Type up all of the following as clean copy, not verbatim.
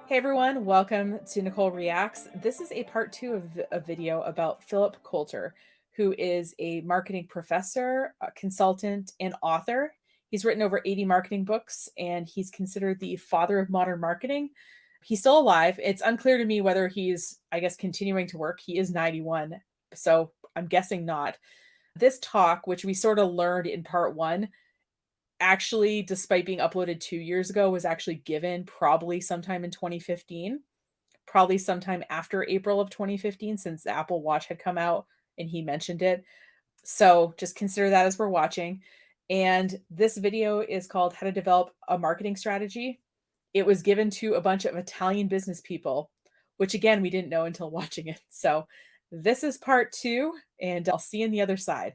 Hey everyone, welcome to Nicole Reacts. This is a part two of a video about Philip Kolter, who is a marketing professor, a consultant, and author. He's written over 80 marketing books and he's considered the father of modern marketing. He's still alive. It's unclear to me whether he's, I guess, continuing to work. He is 91, so I'm guessing not. This talk, which we sort of learned in part one, actually, despite being uploaded 2 years ago, was actually given probably sometime in 2015, probably sometime after April of 2015 since the Apple Watch had come out and he mentioned it. So just consider that as we're watching. And this video is called How to Develop a Marketing Strategy. It was given to a bunch of Italian business people, which again, we didn't know until watching it. So this is part two, and I'll see you on the other side.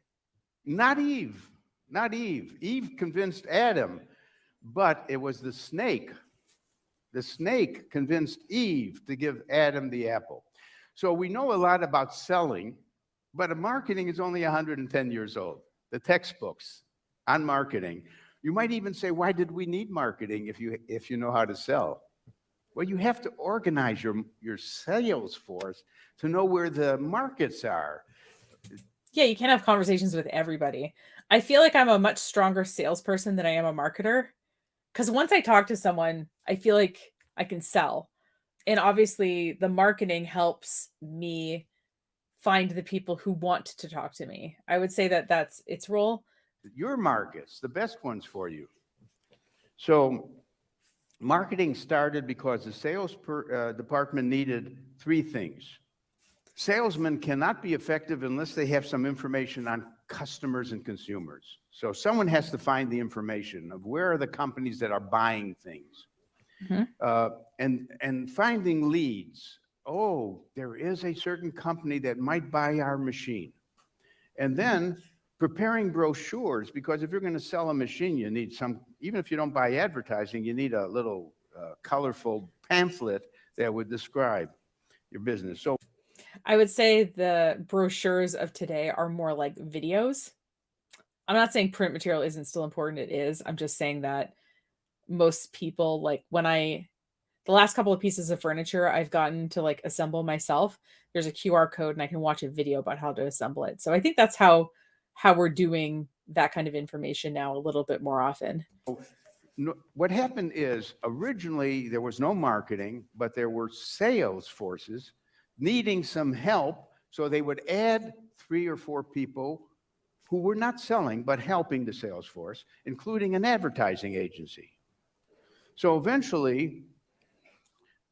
Not Eve, not Eve. Eve convinced Adam, but it was the snake. The snake convinced Eve to give Adam the apple. So we know a lot about selling, but marketing is only 110 years old. The textbooks on marketing. You might even say, why did we need marketing if you know how to sell? Well, you have to organize your sales force to know where the markets are. Yeah, you can't have conversations with everybody. I feel like I'm a much stronger salesperson than I am a marketer. Because once I talk to someone, I feel like I can sell. And obviously, the marketing helps me find the people who want to talk to me. I would say that that's its role. Your markets, the best ones for you. So marketing started because the sales department needed three things. Salesmen cannot be effective unless they have some information on customers and consumers. So someone has to find the information of where are the companies that are buying things. And finding leads. Oh, there is a certain company that might buy our machine. And then preparing brochures, because if you're going to sell a machine, you need some, even if you don't buy advertising, you need a little colorful pamphlet that would describe your business. So I would say the brochures of today are more like videos. I'm not saying print material isn't still important. It is. I'm just saying that most people, like the last couple of pieces of furniture I've gotten to like assemble myself, there's a QR code and I can watch a video about how to assemble it. So I think that's how we're doing that kind of information now a little bit more often. what happened is originally there was no marketing, but there were sales forces needing some help. So they would add 3 or 4 people who were not selling, but helping the sales force, including an advertising agency. So eventually,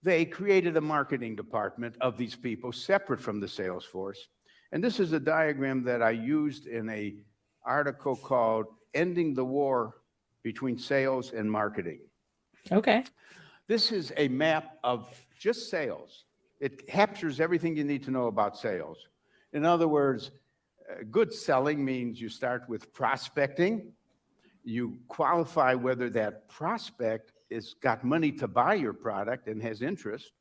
they created a marketing department of these people separate from the sales force. And this is a diagram that I used in an article called Ending the War Between Sales and Marketing. Okay. This is a map of just sales. It captures everything you need to know about sales. In other words, good selling means you start with prospecting. You qualify whether that prospect is got money to buy your product and has interest.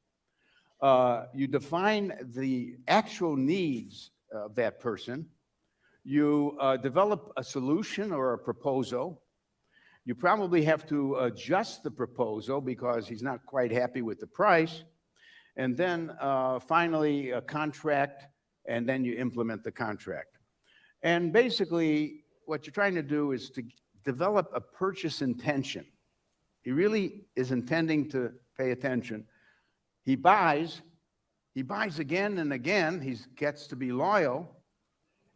You define the actual needs of that person. You develop a solution or a proposal. You probably have to adjust the proposal because he's not quite happy with the price. And then finally a contract, and then you implement the contract. And basically what you're trying to do is to develop a purchase intention. He really is intending to pay attention. He buys again and again. He gets to be loyal.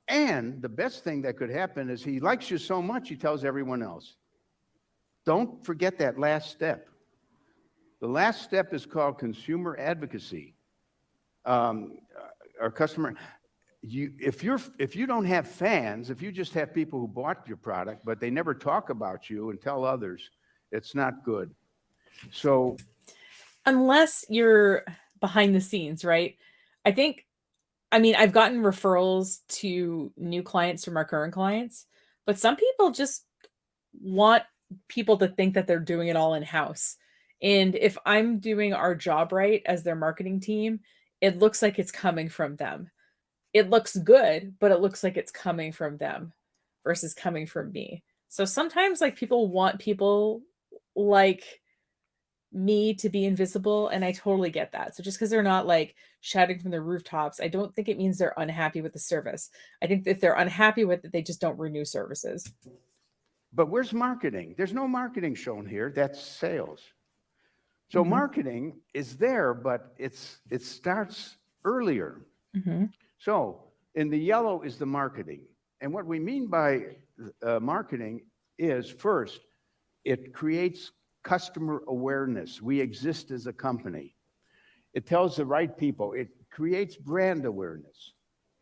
And the best thing that could happen is he likes you so much, he tells everyone else. Don't forget that last step. The last step is called consumer advocacy. Our customer, if you don't have fans, if you just have people who bought your product, but they never talk about you and tell others, it's not good. So unless you're behind the scenes, right? I mean, I've gotten referrals to new clients from our current clients, but some people just want people to think that they're doing it all in-house. And if I'm doing our job right as their marketing team, it looks like it's coming from them. It looks good, but it looks like it's coming from them versus coming from me. So sometimes like people want people like me to be invisible, and I totally get that. So just because they're not like shouting from the rooftops, I don't think it means they're unhappy with the service. I think if they're unhappy with it, they just don't renew services. But where's marketing? There's no marketing shown here. That's sales. So Mhm, marketing is there, but it starts earlier. mhm, So in the yellow is the marketing. And what we mean by marketing is first, it creates customer awareness. We exist as a company. It tells the right people. It creates brand awareness.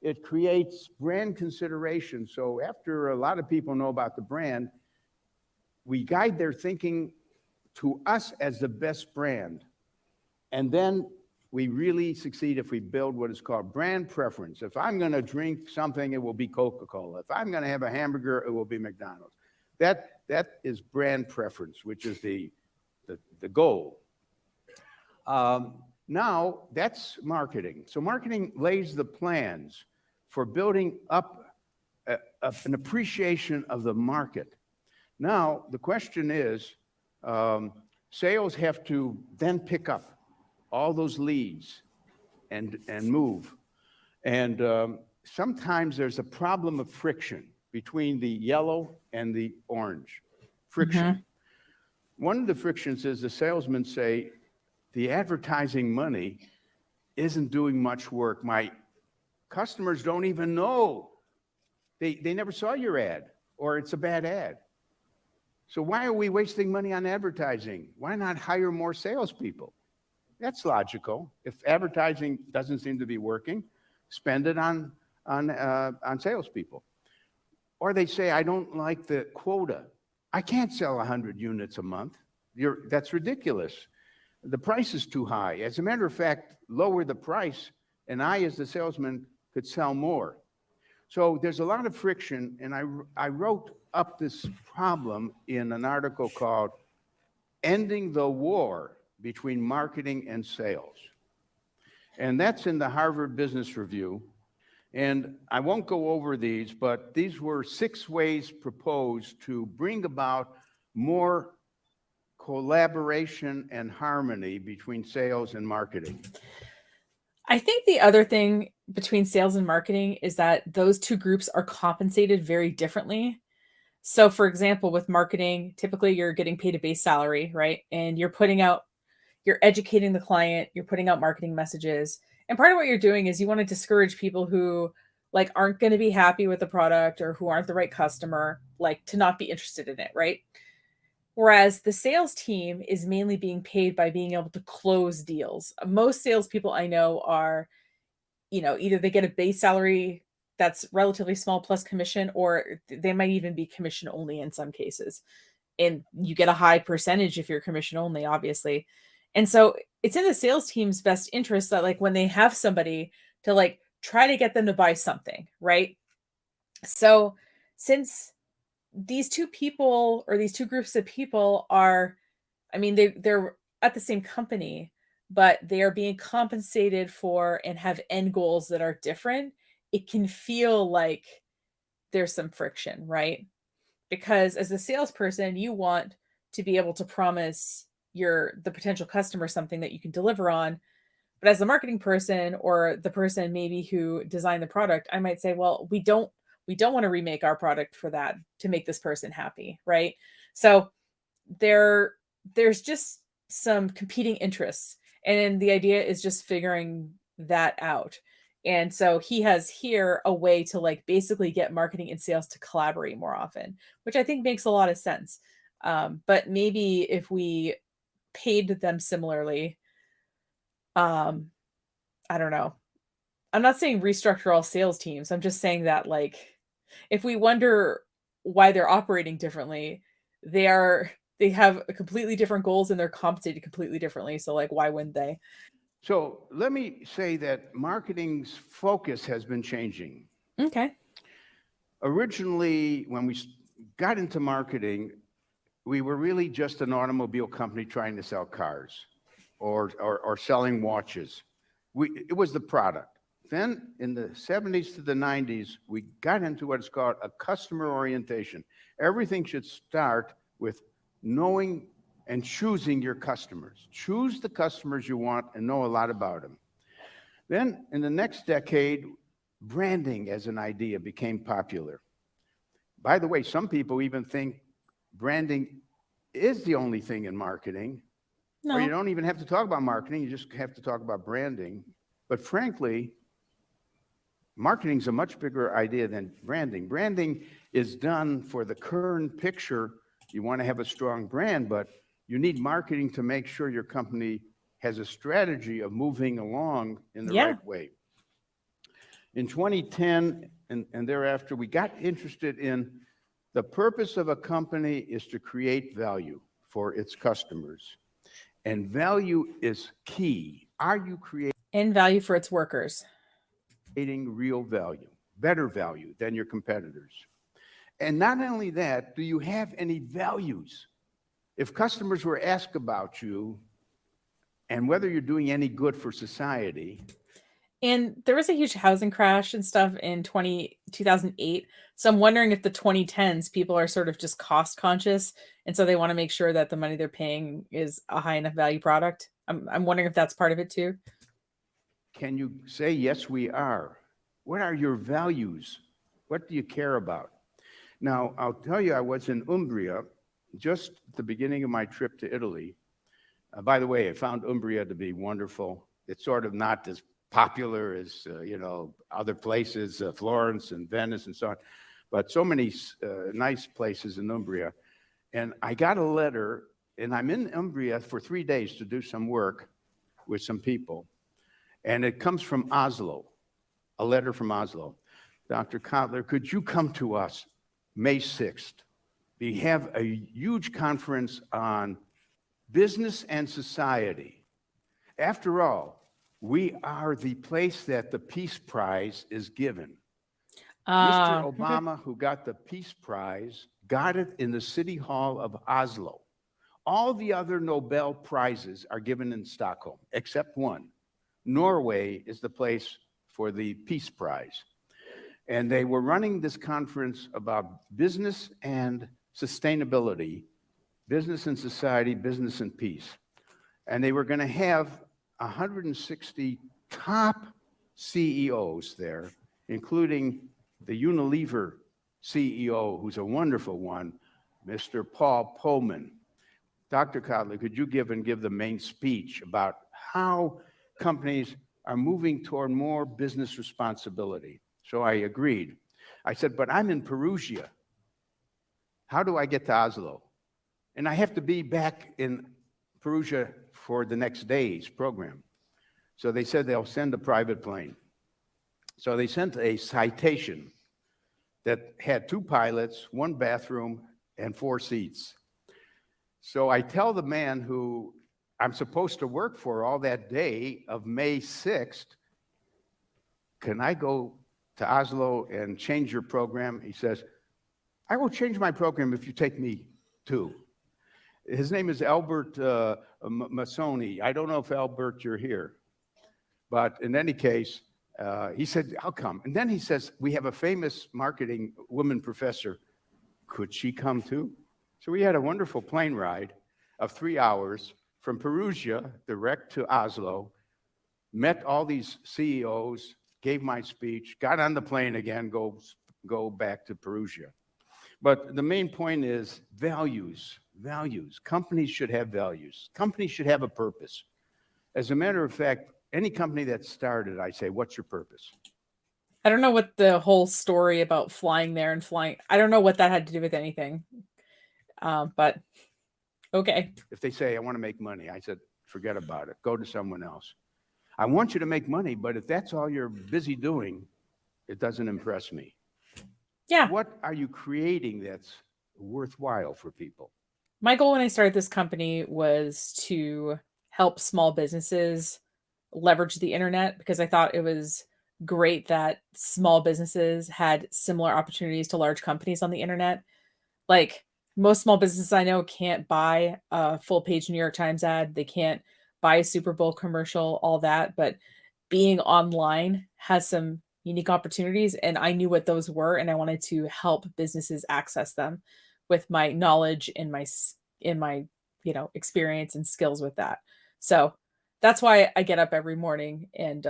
It creates brand consideration. So after a lot of people know about the brand, we guide their thinking to us as the best brand. And then we really succeed if we build what is called brand preference. If I'm going to drink something, it will be Coca-Cola. If I'm going to have a hamburger, it will be McDonald's. That is brand preference, which is the goal. Now, that's marketing. So marketing lays the plans for building up an appreciation of the market. Now, the question is, sales have to then pick up all those leads and move. And sometimes there's a problem of friction between the yellow and the orange. Friction. mhm. One of the frictions is the salesmen say, the advertising money isn't doing much work. My customers don't even know. They never saw your ad, or it's a bad ad. So why are we wasting money on advertising? Why not hire more salespeople? That's logical. If advertising doesn't seem to be working, spend it on salespeople. Or they say, I don't like the quota. I can't sell 100 units a month. That's ridiculous. The price is too high. As a matter of fact, lower the price, and I, as the salesman, could sell more. So there's a lot of friction, and I wrote up this problem in an article called Ending the War Between Marketing and Sales. And that's in the Harvard Business Review. And I won't go over these, but these were 6 ways proposed to bring about more collaboration and harmony between sales and marketing. I think the other thing between sales and marketing is that those two groups are compensated very differently. So, for example, with marketing, typically you're getting paid a base salary, right? And you're educating the client, you're putting out marketing messages. And part of what you're doing is you want to discourage people who like aren't going to be happy with the product or who aren't the right customer, like to not be interested in it, right? Whereas the sales team is mainly being paid by being able to close deals. Most salespeople I know are, either they get a base salary that's relatively small plus commission, or they might even be commission only in some cases. And you get a high percentage if you're commission only, obviously. And so it's in the sales team's best interest that like when they have somebody to like try to get them to buy something, right? So since these two people or these two groups of people are, I mean, they're at the same company, but they are being compensated for and have end goals that are different. It can feel like there's some friction, right? Because as a salesperson, you want to be able to promise the potential customer something that you can deliver on. But as the marketing person or the person maybe who designed the product, I might say, well, we don't want to remake our product for that to make this person happy, right? So there's just some competing interests, and the idea is just figuring that out. And so he has here a way to like basically get marketing and sales to collaborate more often, which I think makes a lot of sense. But maybe if we paid them similarly, um I don't know. I'm not saying restructure all sales teams. I'm just saying that like if we wonder why they're operating differently, they have completely different goals and they're compensated completely differently. So like why wouldn't they? So let me say that marketing's focus has been changing. Okay. Originally, when we got into marketing, we were really just an automobile company trying to sell cars or selling watches. It was the product. Then in the 70s to the 90s, we got into what's called a customer orientation. Everything should start with knowing and choosing your customers. Choose the customers you want and know a lot about them. Then in the next decade, branding as an idea became popular. By the way, some people even think branding is the only thing in marketing, or you No. don't even have to talk about marketing, you just have to talk about branding. But frankly, marketing is a much bigger idea than branding. Branding is done for the current picture. You want to have a strong brand, but you need marketing to make sure your company has a strategy of moving along in the Yeah. right way. In 2010 and thereafter, we got interested in the purpose of a company is to create value for its customers. And value is key. Are you And value for its workers. creating real value, better value than your competitors? And not only that, do you have any values? If customers were asked about you and whether you're doing any good for society, And there was a huge housing crash and stuff in 2008. So I'm wondering if the 2010s people are sort of just cost conscious. And so they want to make sure that the money they're paying is a high enough value product. I'm wondering if that's part of it too. can you say, yes, we are? What are your values? What do you care about? Now, I'll tell you, I was in Umbria just at the beginning of my trip to Italy. By the way, I found Umbria to be wonderful. It's sort of not as popular as, other places, Florence and Venice and so on, but so many nice places in Umbria. And I got a letter, and I'm in Umbria for 3 days to do some work with some people. And it comes from Oslo, a letter from Oslo. Dr. Kotler, could you come to us May 6th? We have a huge conference on business and society. After all, we are the place that the Peace Prize is given. Mr. Okay. Obama, who got the Peace Prize, got it in the City Hall of Oslo. All the other Nobel Prizes are given in Stockholm, except one. Norway is the place for the Peace Prize. And they were running this conference about business and sustainability, business and society, business and peace. And they were going to have 160 top CEOs there, including the Unilever CEO, who's a wonderful one, Mr. Paul Polman. Dr. Kotler, could you give the main speech about how companies are moving toward more business responsibility? So I agreed. I said, but I'm in Perugia. How do I get to Oslo? And I have to be back in Perugia for the next day's program. So they said they'll send a private plane. So they sent a Citation that had 2 pilots, 1 bathroom, and 4 seats. So I tell the man who I'm supposed to work for all that day of May 6th, can I go to Oslo and change your program? He says, I will change my program if you take me too. His name is Albert Massoni. I don't know if Albert, you're here. But in any case, he said, I'll come. And then he says, we have a famous marketing woman professor. Could she come too? So we had a wonderful plane ride of 3 hours from Perugia direct to Oslo, met all these CEOs, gave my speech, got on the plane again, go back to Perugia. But the main point is values. Companies should have values. Companies should have a purpose. As a matter of fact, any company that started, I say, what's your purpose? I don't know what the whole story about flying there and flying. I don't know what that had to do with anything. But okay. If they say, I want to make money, I said, forget about it. Go to someone else. I want you to make money, but if that's all you're busy doing, it doesn't impress me. Yeah. What are you creating that's worthwhile for people? My goal when I started this company was to help small businesses leverage the internet because I thought it was great that small businesses had similar opportunities to large companies on the internet. Like most small businesses I know can't buy a full page New York Times ad. They can't buy a Super Bowl commercial, all that. But being online has some unique opportunities. And I knew what those were. And I wanted to help businesses access them with my knowledge and in my experience and skills with that. So that's why I get up every morning and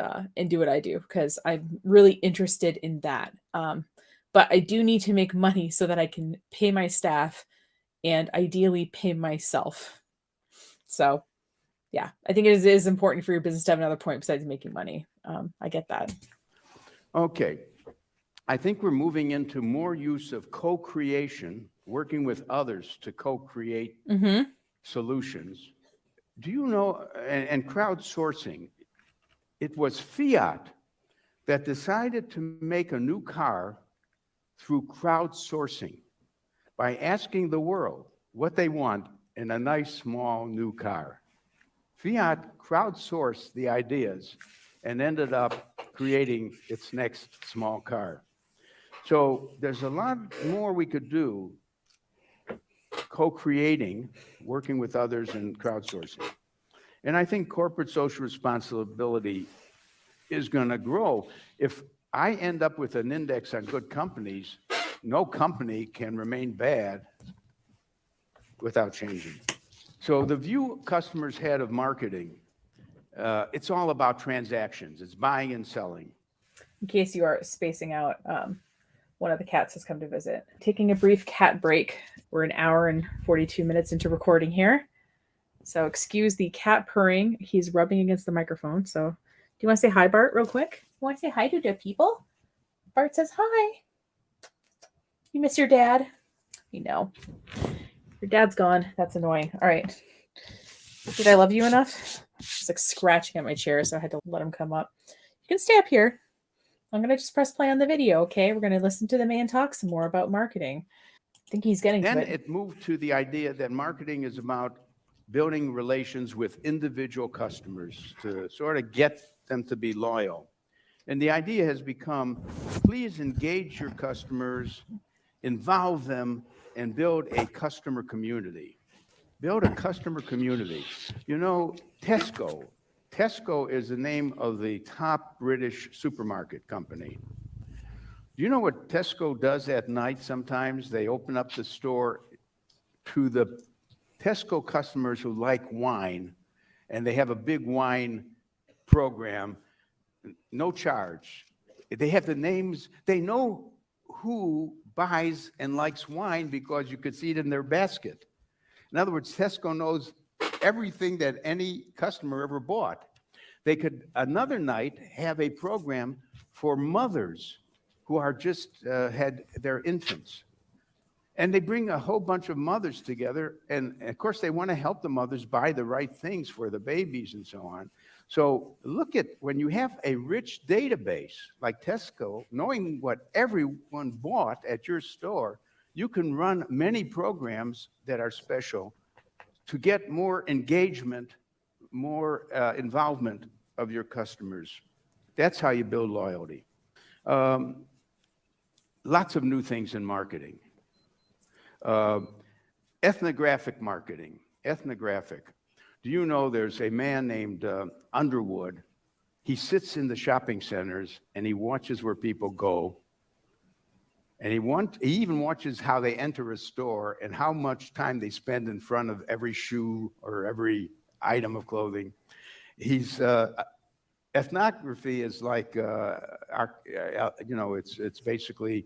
do what I do, because I'm really interested in that. But I do need to make money so that I can pay my staff and ideally pay myself. So yeah, I think it is important for your business to have another point besides making money. I get that. Okay. I think we're moving into more use of co-creation, working with others to co-create solutions. Do you know, and crowdsourcing, it was Fiat that decided to make a new car through crowdsourcing by asking the world what they want in a nice, small, new car. Fiat crowdsourced the ideas and ended up creating its next small car. So there's a lot more we could do co-creating, working with others, and crowdsourcing. And I think corporate social responsibility is going to grow. If I end up with an index on good companies, no company can remain bad without changing. So the view customers had of marketing, it's all about transactions. It's buying and selling. In case you are spacing out, one of the cats has come to visit. Taking a brief cat break. We're an hour and 42 minutes into recording here. So excuse the cat purring. He's rubbing against the microphone. So do you want to say hi, Bart, real quick? You want to say hi to the people? Bart says hi. You miss your dad? You know. Your dad's gone. That's annoying. All right. Did I love you enough? He's like scratching at my chair, so I had to let him come up. You can stay up here. I'm going to just press play on the video, okay? We're going to listen to the man talk some more about marketing. I think he's getting to it. Then it moved to the idea that marketing is about building relations with individual customers to sort of get them to be loyal. And the idea has become, please engage your customers, involve them, and build a customer community. Build a customer community. You know, Tesco is the name of the top British supermarket company. Do you know what Tesco does at night sometimes? They open up the store to the Tesco customers who like wine, and they have a big wine program, no charge. They have the names, they know who buys and likes wine because you could see it in their basket. In other words, Tesco knows everything that any customer ever bought. They could, another night, have a program for mothers who are just had their infants. And they bring a whole bunch of mothers together. And of course, they want to help the mothers buy the right things for the babies and so on. So look at, when you have a rich database like Tesco, knowing what everyone bought at your store, you can run many programs that are special to get more engagement, more involvement of your customers. That's how you build loyalty. Lots of new things in marketing. Ethnographic marketing, ethnographic. Do you know there's a man named Underwood? He sits in the shopping centers and he watches where people go. And he even watches how they enter a store and how much time they spend in front of every shoe or every item of clothing. Ethnography is like, it's basically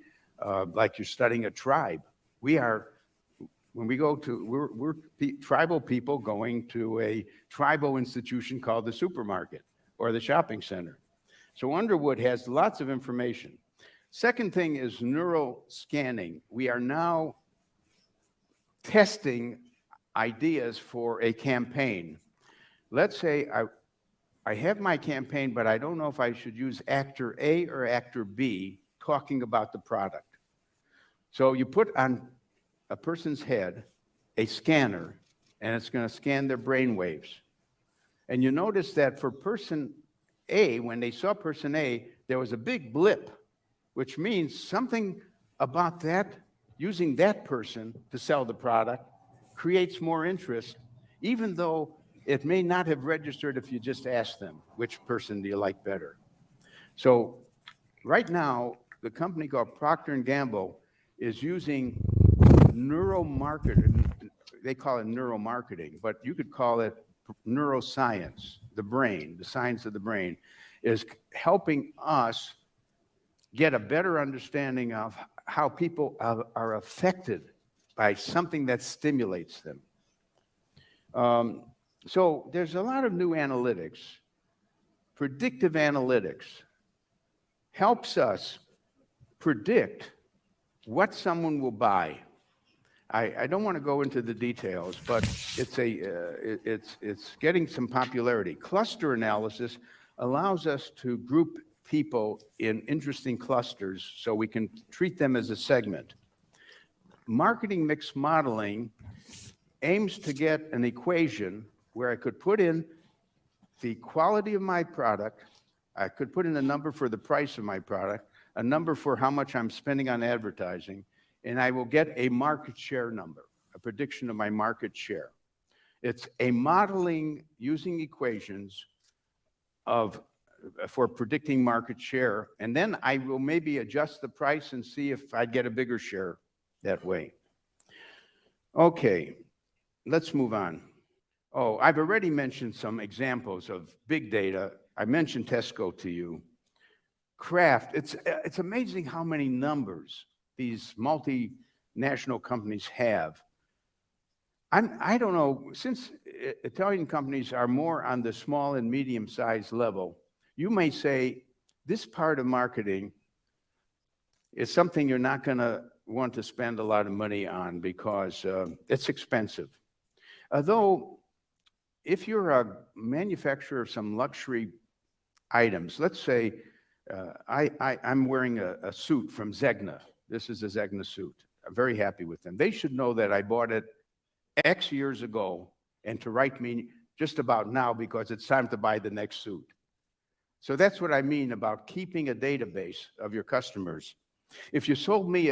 like you're studying a tribe. When we go to, we're tribal people going to a tribal institution called the supermarket or the shopping center. So Underwood has lots of information. Second thing is neural scanning. We are now testing ideas for a campaign. Let's say I have my campaign, but I don't know if I should use actor A or actor B talking about the product. So you put on a person's head a scanner, and it's going to scan their brain waves. And you notice that for person A, when they saw person A, there was a big blip, which means something about that, using that person to sell the product, creates more interest, even though it may not have registered if you just asked them, which person do you like better? So right now, the company called Procter & Gamble is using neuromarketing, they call it neuromarketing, but you could call it neuroscience. The brain, the science of the brain, is helping us get a better understanding of how people are affected by something that stimulates them. So there's a lot of new analytics. Predictive analytics helps us predict what someone will buy. I don't want to go into the details, but it's getting some popularity. Cluster analysis allows us to group people in interesting clusters so we can treat them as a segment. Marketing mix modeling aims to get an equation where I could put in the quality of my product, I could put in a number for the price of my product, a number for how much I'm spending on advertising, and I will get a market share number, a prediction of my market share. It's a modeling using equations for predicting market share, and then I will maybe adjust the price and see if I get a bigger share that way. Okay, let's move on. Oh, I've already mentioned some examples of big data. I mentioned Tesco to you. Kraft, it's amazing how many numbers these multinational companies have. I don't know, since Italian companies are more on the small and medium-sized level, you may say this part of marketing is something you're not going to want to spend a lot of money on because it's expensive. Although, if you're a manufacturer of some luxury items, let's say I'm wearing a suit from Zegna. This is a Zegna suit. I'm very happy with them. They should know that I bought it X years ago and to write me just about now because it's time to buy the next suit. So that's what I mean about keeping a database of your customers. If you sold me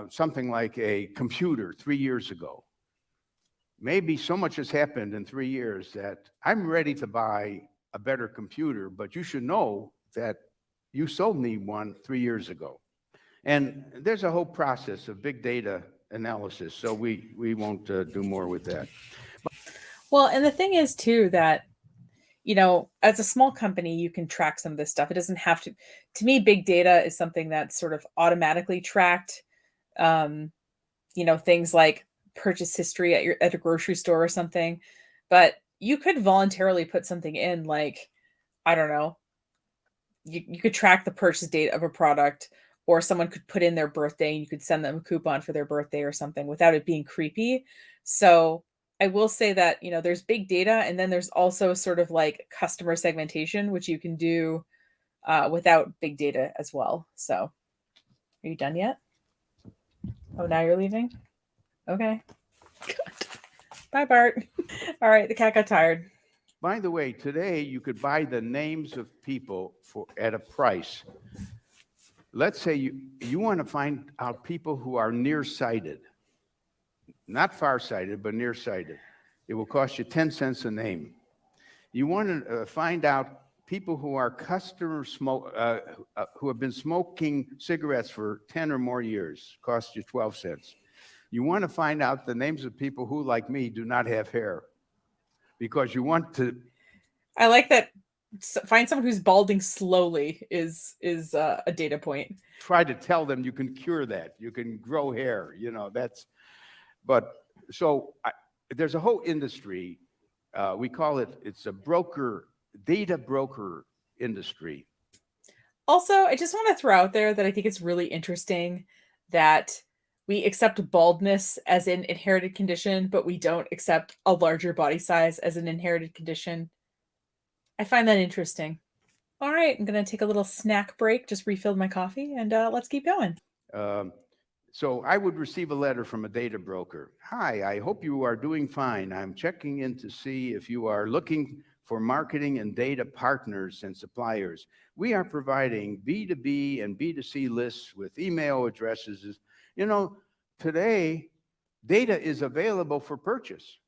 something like a computer 3 years ago, maybe so much has happened in 3 years that I'm ready to buy a better computer, but you should know that you sold me one 3 years ago. And there's a whole process of big data analysis, so we won't do more with that. Well, and the thing is too that, as a small company, you can track some of this stuff. It doesn't have to me, big data is something that's sort of automatically tracked. Things like purchase history at a grocery store or something. But you could voluntarily put something in, like, I don't know, you could track the purchase date of a product, or someone could put in their birthday and you could send them a coupon for their birthday or something without it being creepy. So I will say that, there's big data, and then there's also sort of like customer segmentation, which you can do without big data as well. So are you done yet? Oh, now you're leaving? Okay. Bye, Bart. All right, the cat got tired. By the way, today you could buy the names of people at a price. Let's say you want to find out people who are nearsighted, not farsighted, but nearsighted. It will cost you 10 cents a name. You want to find out people who are who have been smoking cigarettes for 10 or more years, cost you 12 cents. You want to find out the names of people who, like me, do not have hair, because you want to. I like that. Find someone who's balding slowly is a data point. Try to tell them you can cure that. You can grow hair. But so there's a whole industry. We call it's a data broker industry. Also, I just want to throw out there that I think it's really interesting that we accept baldness as an inherited condition, but we don't accept a larger body size as an inherited condition. I find that interesting. All right, I'm going to take a little snack break, just refilled my coffee, and let's keep going. So I would receive a letter from a data broker. Hi, I hope you are doing fine. I'm checking in to see if you are looking for marketing and data partners and suppliers. We are providing B2B and B2C lists with email addresses. Today, data is available for purchase.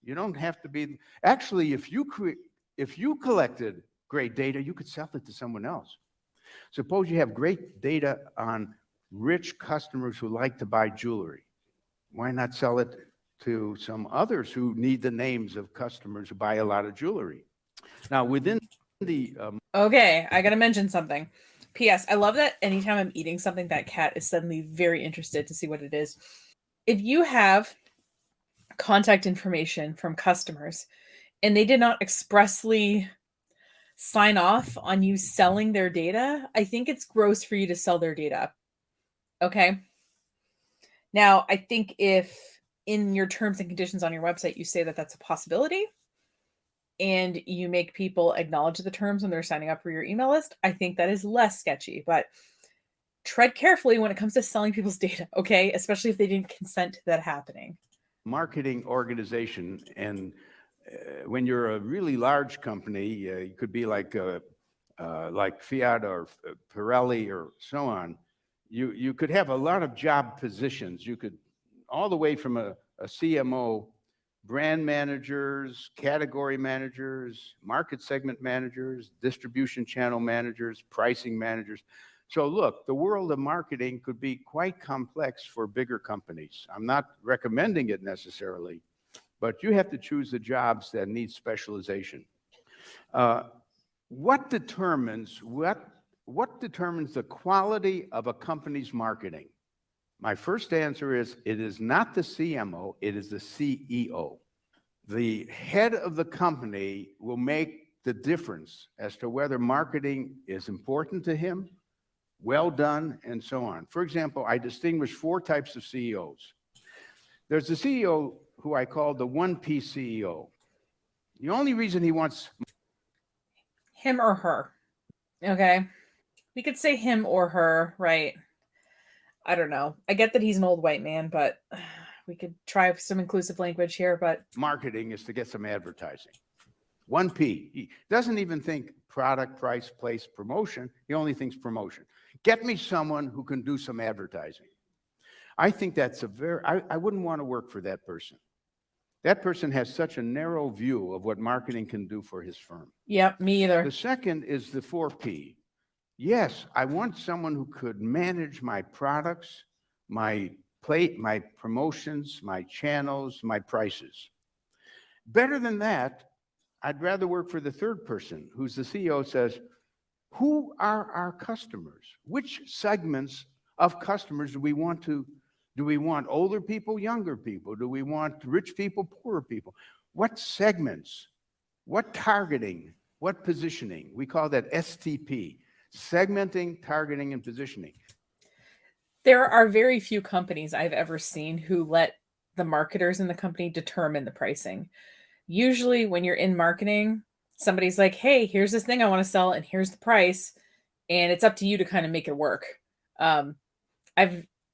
You don't have to be. Actually, if you collected great data, you could sell it to someone else. Suppose you have great data on rich customers who like to buy jewelry. Why not sell it to some others who need the names of customers who buy a lot of jewelry? Now, within the Okay, I gotta mention something. P.S. I love that anytime I'm eating something, that cat is suddenly very interested to see what it is. If you have contact information from customers and they did not expressly sign off on you selling their data, I think it's gross for you to sell their data. Okay. Now, I think if in your terms and conditions on your website you say that that's a possibility and you make people acknowledge the terms when they're signing up for your email list, I think that is less sketchy. But tread carefully when it comes to selling people's data, okay? Especially if they didn't consent to that happening. marketing organization, and when you're a really large company, you could be like Fiat or Pirelli or so on. You could have a lot of job positions. You could, all the way from a CMO, brand managers, category managers, market segment managers, distribution channel managers, pricing managers. So look, the world of marketing could be quite complex for bigger companies. I'm not recommending it necessarily, but you have to choose the jobs that need specialization. What determines the quality of a company's marketing? My first answer is it is not the CMO, it is the CEO. The head of the company will make the difference as to whether marketing is important to him, well done, and so on. For example, I distinguish 4 types of CEOs. There's the CEO who I call the one-piece CEO. The only reason he wants Him or her. Okay. We could say him or her, right? I don't know. I get that he's an old white man, but we could try some inclusive language here, but marketing is to get some advertising. 1P. He doesn't even think product, price, place, promotion. He only thinks promotion. Get me someone who can do some advertising. I think that's I wouldn't want to work for that person. That person has such a narrow view of what marketing can do for his firm. Yep, me either. The second is the 4P. Yes, I want someone who could manage my products, my promotions, my channels, my prices. Better than that, I'd rather work for the third person, who's the CEO, says, who are our customers? Which segments of customers do we want older people, younger people? Do we want rich people, poorer people? What segments? What targeting? What positioning? We call that STP, segmenting, targeting, and positioning. There are very few companies I've ever seen who let the marketers in the company determine the pricing. Usually when you're in marketing, somebody's like, hey, here's this thing I want to sell and here's the price. And it's up to you to kind of make it work.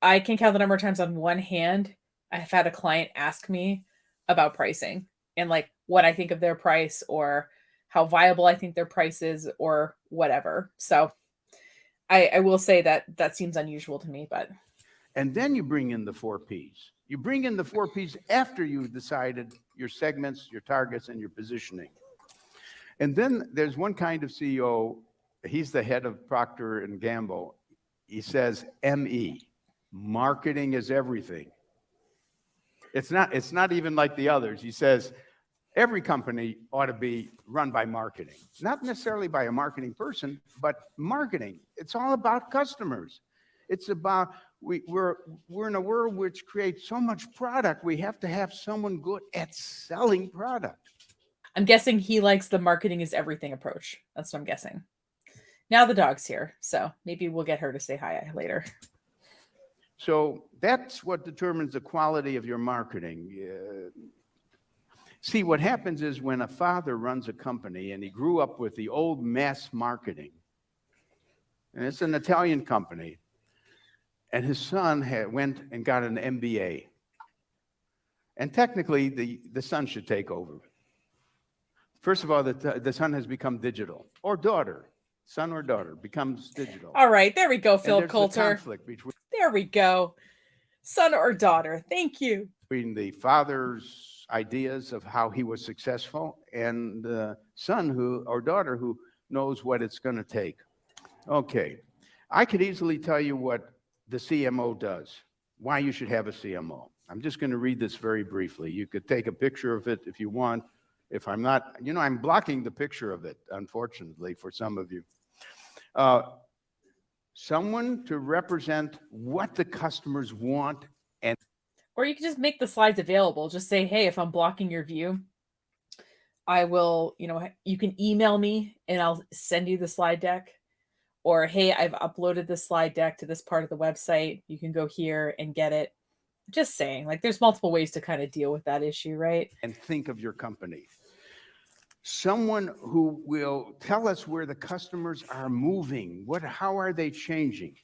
I can count the number of times on one hand I've had a client ask me about pricing and like what I think of their price or how viable I think their price is or whatever. So I will say that seems unusual to me, but. And then you bring in the 4Ps. You bring in the 4Ps after you've decided your segments, your targets, and your positioning. And then there's one kind of CEO, he's the head of Procter & Gamble. He says, ME, marketing is everything. It's not even like the others. He says, every company ought to be run by marketing. Not necessarily by a marketing person, but marketing. It's all about customers. It's about, we're in a world which creates so much product, we have to have someone good at selling product. I'm guessing he likes the marketing is everything approach. That's what I'm guessing. Now the dog's here, so maybe we'll get her to say hi later. So that's what determines the quality of your marketing. See, what happens is when a father runs a company and he grew up with the old mass marketing, and it's an Italian company, and his son went and got an MBA. And technically, the son should take over. First of all, the son has become digital, or daughter, son or daughter becomes digital. All right, there we go, Phil Kolter. Conflict between, there we go. Son or daughter, thank you. Between the father's ideas of how he was successful and the son or daughter who knows what it's going to take. Okay, I could easily tell you what the CMO does, why you should have a CMO. I'm just going to read this very briefly. You could take a picture of it if you want. If I'm not, I'm blocking the picture of it, unfortunately, for some of you. Someone to represent what the customers want. Or you can just make the slides available. Just say, hey, if I'm blocking your view, I will, you can email me and I'll send you the slide deck. Or, hey, I've uploaded the slide deck to this part of the website. You can go here and get it. Just saying, like, there's multiple ways to kind of deal with that issue, right? And think of your company. Someone who will tell us where the customers are moving, how are they changing?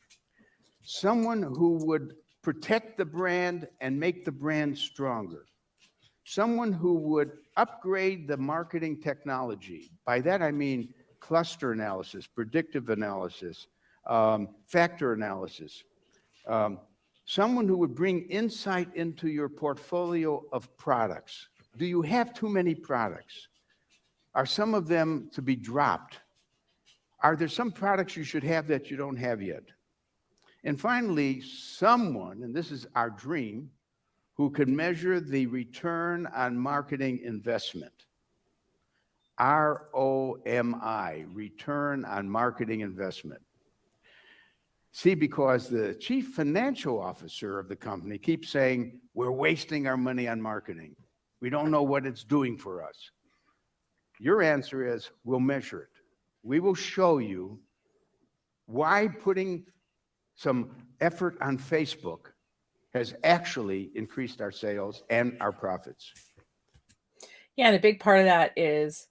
Someone who would protect the brand and make the brand stronger. Someone who would upgrade the marketing technology. By that I mean cluster analysis, predictive analysis, factor analysis. Someone who would bring insight into your portfolio of products. Do you have too many products? Are some of them to be dropped? Are there some products you should have that you don't have yet? And finally, someone, and this is our dream, who can measure the return on marketing investment. ROMI, return on marketing investment. See, because the chief financial officer of the company keeps saying, we're wasting our money on marketing. We don't know what it's doing for us. Your answer is, we'll measure it. We will show you why putting some effort on Facebook has actually increased our sales and our profits. Yeah, and a big part of that is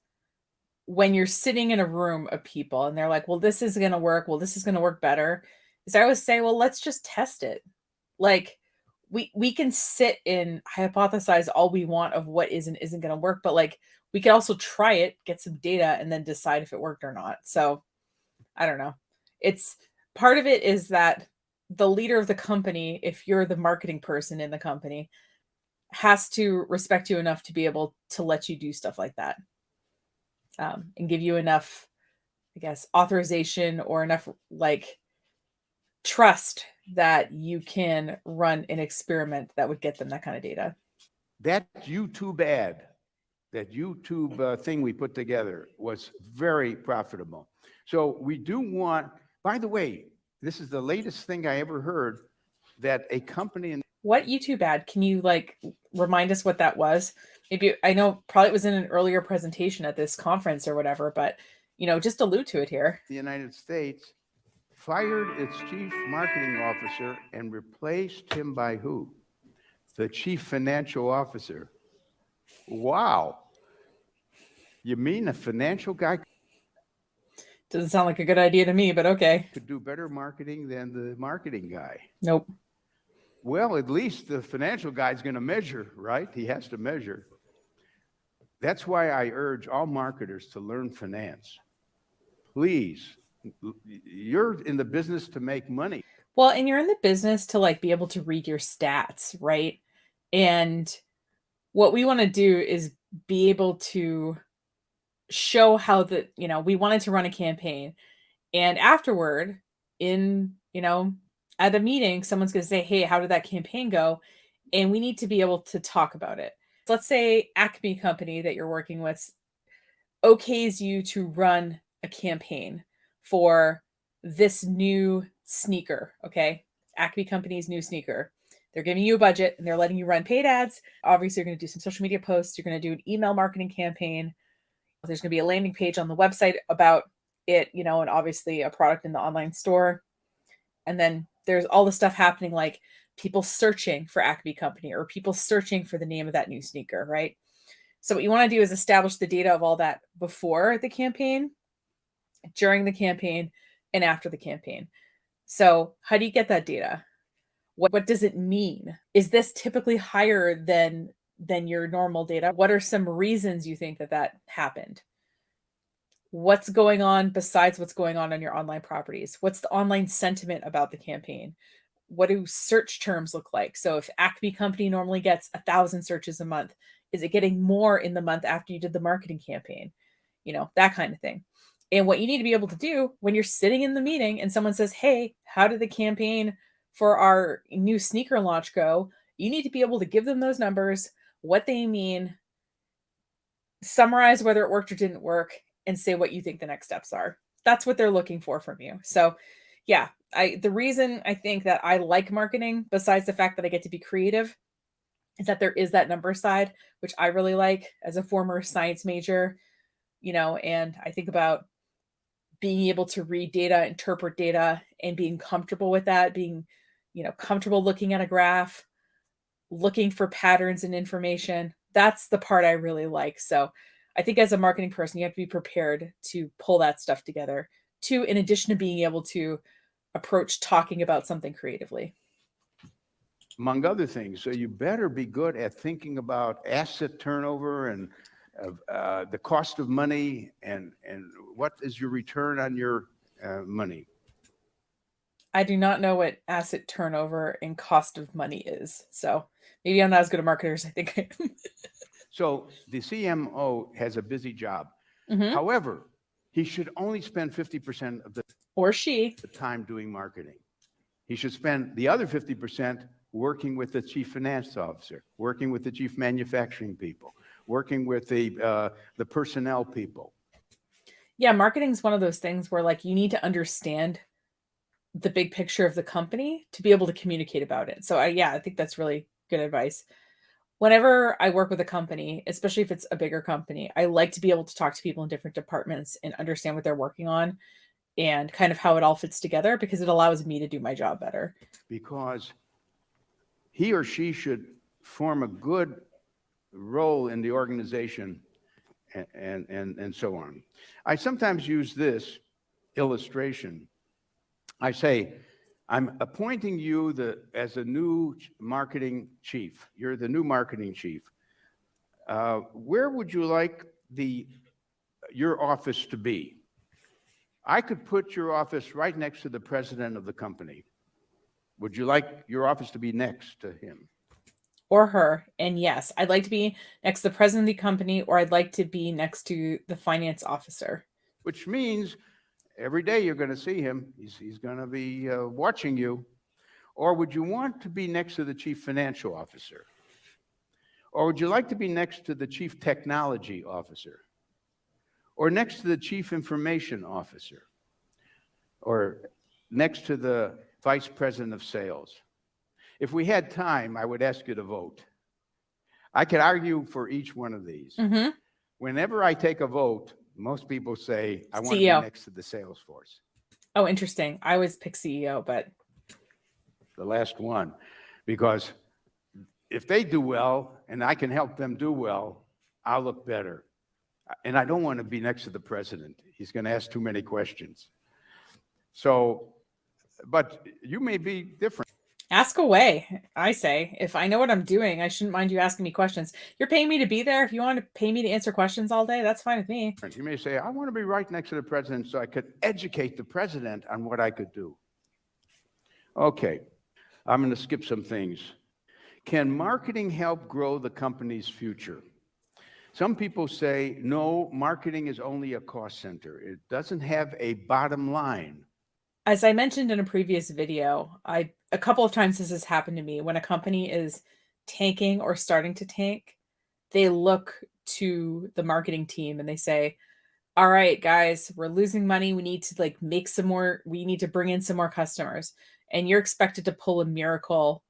when you're sitting in a room of people and they're like, well, this is going to work. Well, this is going to work better. Is I always say, well, let's just test it. Like we can sit and hypothesize all we want of what is and isn't going to work, but like we can also try it, get some data, and then decide if it worked or not. So I don't know. It's part of it is that the leader of the company, if you're the marketing person in the company, has to respect you enough to be able to let you do stuff like that, and give you enough, I guess, authorization or enough like trust that you can run an experiment that would get them that kind of data. That YouTube ad, that YouTube thing we put together was very profitable. So we do want, by the way, this is the latest thing I ever heard, that a company What YouTube ad? Can you like remind us what that was? Maybe I know probably it was in an earlier presentation at this conference or whatever, but just allude to it here. The United States fired its chief marketing officer and replaced him by who? The chief financial officer. Wow. You mean a financial guy Doesn't sound like a good idea to me, but okay. could do better marketing than the marketing guy? Nope. Well, at least the financial guy's going to measure, right? He has to measure. That's why I urge all marketers to learn finance. Please, you're in the business to make money. Well, and you're in the business to like be able to read your stats, right? And what we want to do is be able to show how we wanted to run a campaign, and afterward at a meeting, someone's going to say, hey, how did that campaign go? And we need to be able to talk about it. So let's say Acme company that you're working with okays you to run a campaign for this new sneaker. Okay. Acme company's new sneaker. They're giving you a budget and they're letting you run paid ads. Obviously, you're going to do some social media posts. You're going to do an email marketing campaign. There's going to be a landing page on the website about it, and obviously a product in the online store. And then there's all the stuff happening, like people searching for Acme company or people searching for the name of that new sneaker, right? So what you want to do is establish the data of all that before the campaign, during the campaign, and after the campaign. So how do you get that data? What does it mean? Is this typically higher than your normal data? What are some reasons you think that happened? What's going on besides what's going on your online properties? What's the online sentiment about the campaign? What do search terms look like? So if Acme company normally gets 1,000 searches a month, is it getting more in the month after you did the marketing campaign? That kind of thing. And what you need to be able to do when you're sitting in the meeting and someone says, hey, how did the campaign for our new sneaker launch go? You need to be able to give them those numbers, what they mean, summarize whether it worked or didn't work, and say what you think the next steps are. That's what they're looking for from you. So, yeah, the reason I think that I like marketing, besides the fact that I get to be creative, is that there is that number side, which I really like as a former science major, and I think about being able to read data, interpret data, and being comfortable with that, being, comfortable looking at a graph, looking for patterns and information. That's the part I really like. So I think as a marketing person, you have to be prepared to pull that stuff together too, in addition to being able to approach talking about something creatively. Among other things. So you better be good at thinking about asset turnover and the cost of money and what is your return on your money. I do not know what asset turnover and cost of money is. So maybe I'm not as good a marketer as I think I am. So the CMO has a busy job. Mhm. However, he should only spend 50% of the Or she. time doing marketing. He should spend the other 50% working with the chief finance officer, working with the chief manufacturing people, working with the personnel people. Yeah, marketing is one of those things where like you need to understand the big picture of the company to be able to communicate about it. So I think that's really good advice. Whenever I work with a company, especially if it's a bigger company, I like to be able to talk to people in different departments and understand what they're working on and kind of how it all fits together, because it allows me to do my job better. Because he or she should form a good role in the organization and so on. I sometimes use this illustration. I say, I'm appointing you as a new marketing chief. You're the new marketing chief. Where would you like your office to be? I could put your office right next to the president of the company. Would you like your office to be next to him? Or her. And yes, I'd like to be next to the president of the company, or I'd like to be next to the finance officer. Which means every day you're going to see him. He's going to be watching you. Or would you want to be next to the chief financial officer? Or would you like to be next to the chief technology officer? Or next to the chief information officer? Or next to the vice president of sales? If we had time, I would ask you to vote. I could argue for each one of these. Mm-hmm. Whenever I take a vote, most people say, I want to be CEO. next to the sales force. Oh, interesting. I always pick CEO, but The last one, because if they do well and I can help them do well, I'll look better. And I don't want to be next to the president. He's going to ask too many questions. So, but you may be different. ask away. I say, if I know what I'm doing, I shouldn't mind you asking me questions. You're paying me to be there. If you want to pay me to answer questions all day, that's fine with me. You may say, I want to be right next to the president so I could educate the president on what I could do. Okay, I'm going to skip some things. Can marketing help grow the company's future? Some people say, no, marketing is only a cost center. It doesn't have a bottom line. As I mentioned in a previous video, a couple of times this has happened to me. When a company is tanking or starting to tank, they look to the marketing team and they say, all right, guys, we're losing money. We need to like make some more, we need to bring in some more customers. And you're expected to pull a miracle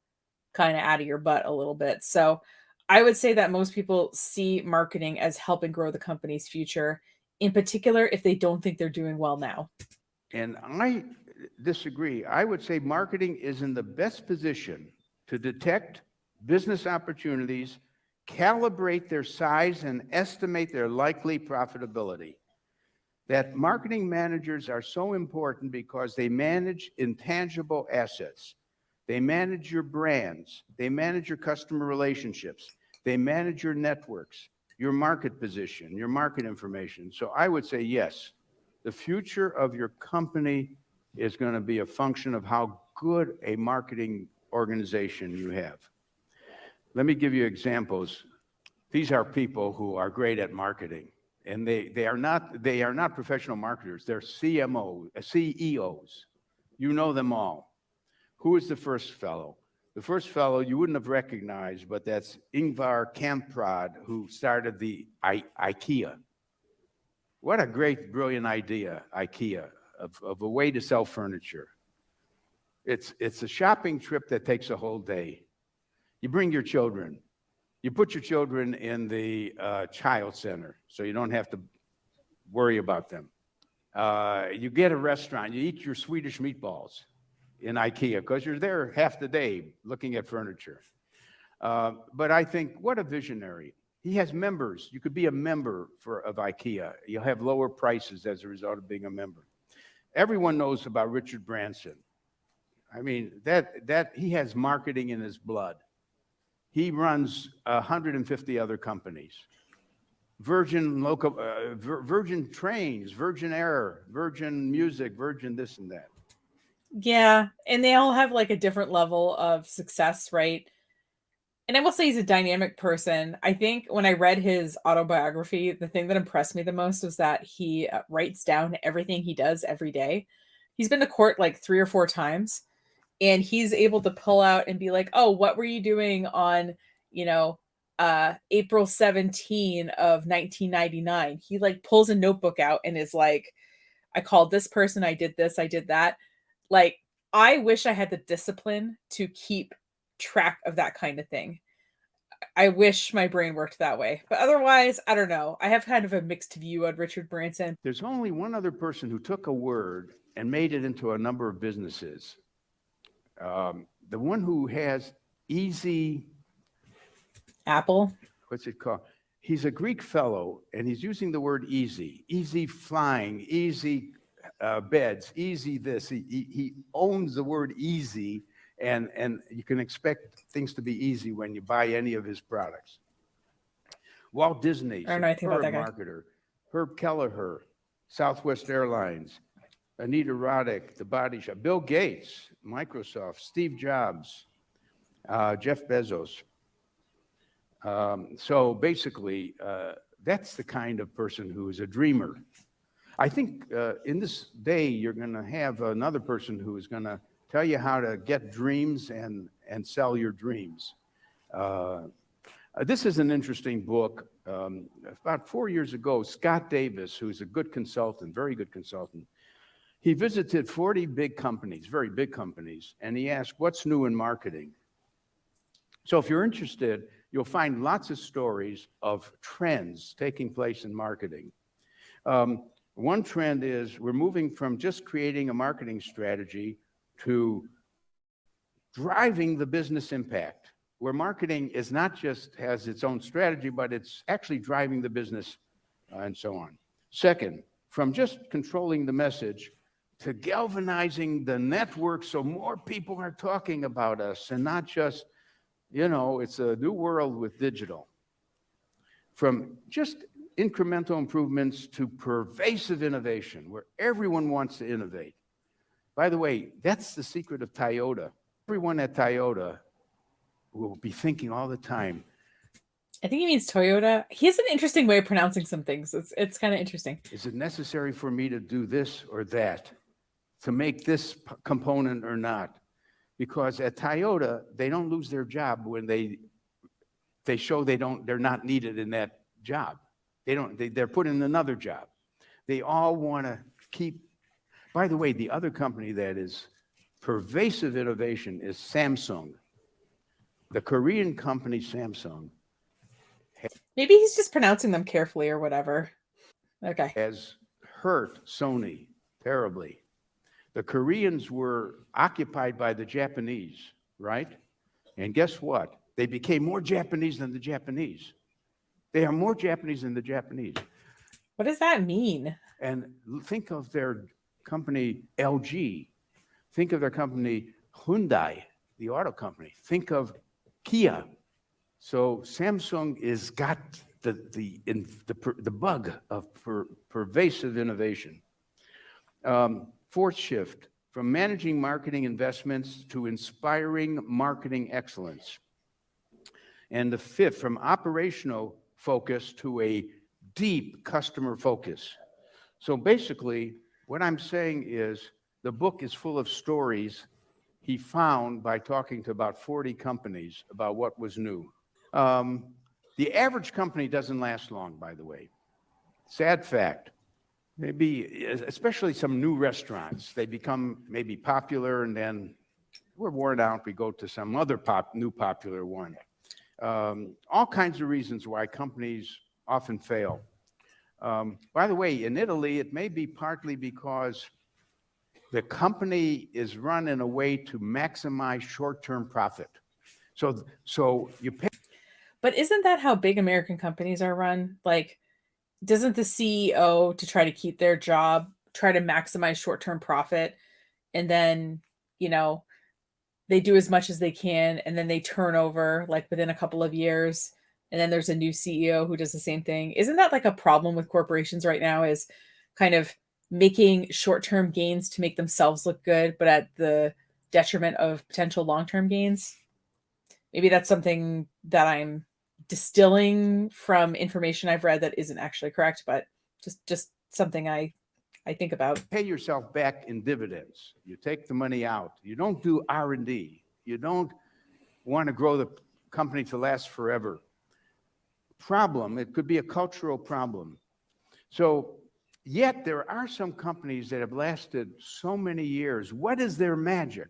kind of out of your butt a little bit. So I would say that most people see marketing as helping grow the company's future, in particular if they don't think they're doing well now. And I disagree. I would say marketing is in the best position to detect business opportunities, calibrate their size, and estimate their likely profitability. That marketing managers are so important because they manage intangible assets. They manage your brands. They manage your customer relationships. They manage your networks, your market position, your market information. So I would say yes, the future of your company is going to be a function of how good a marketing organization you have. Let me give you examples. These are people who are great at marketing, and they are not professional marketers. They're CEOs. You know them all. Who is the first fellow? The first fellow you wouldn't have recognized, but that's Ingvar Kamprad, who started the IKEA. What a great, brilliant idea, IKEA, of a way to sell furniture. It's a shopping trip that takes a whole day. You bring your children. You put your children in the child center, so you don't have to worry about them. You get a restaurant. You eat your Swedish meatballs in IKEA because you're there half the day looking at furniture. But I think, what a visionary. He has members. You could be a member of IKEA. You'll have lower prices as a result of being a member. Everyone knows about Richard Branson. I mean, that he has marketing in his blood. He runs 150 other companies. Virgin Trains, Virgin Air, Virgin Music, Virgin this and that. Yeah, and they all have like a different level of success, right? And I will say he's a dynamic person. I think when I read his autobiography, the thing that impressed me the most was that he writes down everything he does every day. He's been to court like 3 or 4 times, and he's able to pull out and be like, "Oh, what were you doing on, April 17 of 1999?" He like pulls a notebook out and is like, "I called this person, I did this, I did that." Like, I wish I had the discipline to keep track of that kind of thing. I wish my brain worked that way. But otherwise, I don't know. I have kind of a mixed view on Richard Branson. There's only one other person who took a word and made it into a number of businesses. The one who has easy, Apple. what's it called? He's a Greek fellow, and he's using the word easy flying, easy beds, easy this. He owns the word easy, and you can expect things to be easy when you buy any of his products. Walt Disney, I don't know anything about that guy. marketer. Herb Kelleher, Southwest Airlines. Anita Roddick, The Body Shop. Bill Gates, Microsoft. Steve Jobs, Jeff Bezos. So basically, that's the kind of person who is a dreamer. I think in this day, you're going to have another person who is going to tell you how to get dreams and sell your dreams. This is an interesting book. About 4 years ago, Scott Davis, who's a good consultant, very good consultant, he visited 40 big companies, very big companies, and he asked, what's new in marketing? So if you're interested, you'll find lots of stories of trends taking place in marketing. One trend is we're moving from just creating a marketing strategy to driving the business impact, where marketing is not just has its own strategy, but it's actually driving the business and so on. Second, from just controlling the message to galvanizing the network so more people are talking about us and not just, it's a new world with digital. From just incremental improvements to pervasive innovation, where everyone wants to innovate. By the way, that's the secret of Toyota. Everyone at Toyota will be thinking all the time. I think he means Toyota. He has an interesting way of pronouncing some things. It's kind of interesting. Is it necessary for me to do this or that, to make this component or not? Because at Toyota, they don't lose their job when they show they're not needed in that job. They're put in another job. They all want to keep. By the way, the other company that is pervasive innovation is Samsung. The Korean company Samsung. Maybe he's just pronouncing them carefully or whatever. Okay. Has hurt Sony terribly. The Koreans were occupied by the Japanese, right? And guess what? They became more Japanese than the Japanese. They are more Japanese than the Japanese. What does that mean? And think of their company LG. Think of their company Hyundai, the auto company. Think of Kia. So Samsung is got the bug of pervasive innovation. Fourth shift, from managing marketing investments to inspiring marketing excellence. And the fifth, from operational focus to a deep customer focus. So basically, what I'm saying is the book is full of stories he found by talking to about 40 companies about what was new. The average company doesn't last long, by the way. Sad fact. Maybe, especially some new restaurants, they become maybe popular and then we're worn out, we go to some other new popular one. All kinds of reasons why companies often fail. By the way, in Italy, it may be partly because the company is run in a way to maximize short-term profit. So you pay. But isn't that how big American companies are run? Like, doesn't the CEO, to try to keep their job, try to maximize short-term profit, and then, you know, they do as much as they can, and then they turn over like within a couple of years, and then there's a new CEO who does the same thing. Isn't that like a problem with corporations right now, is kind of making short-term gains to make themselves look good, but at the detriment of potential long-term gains? Maybe that's something that I'm distilling from information I've read that isn't actually correct, but just something I think about. Pay yourself back in dividends. You take the money out. You don't do R&D. You don't want to grow the company to last forever. Problem, it could be a cultural problem. So, yet there are some companies that have lasted so many years. What is their magic?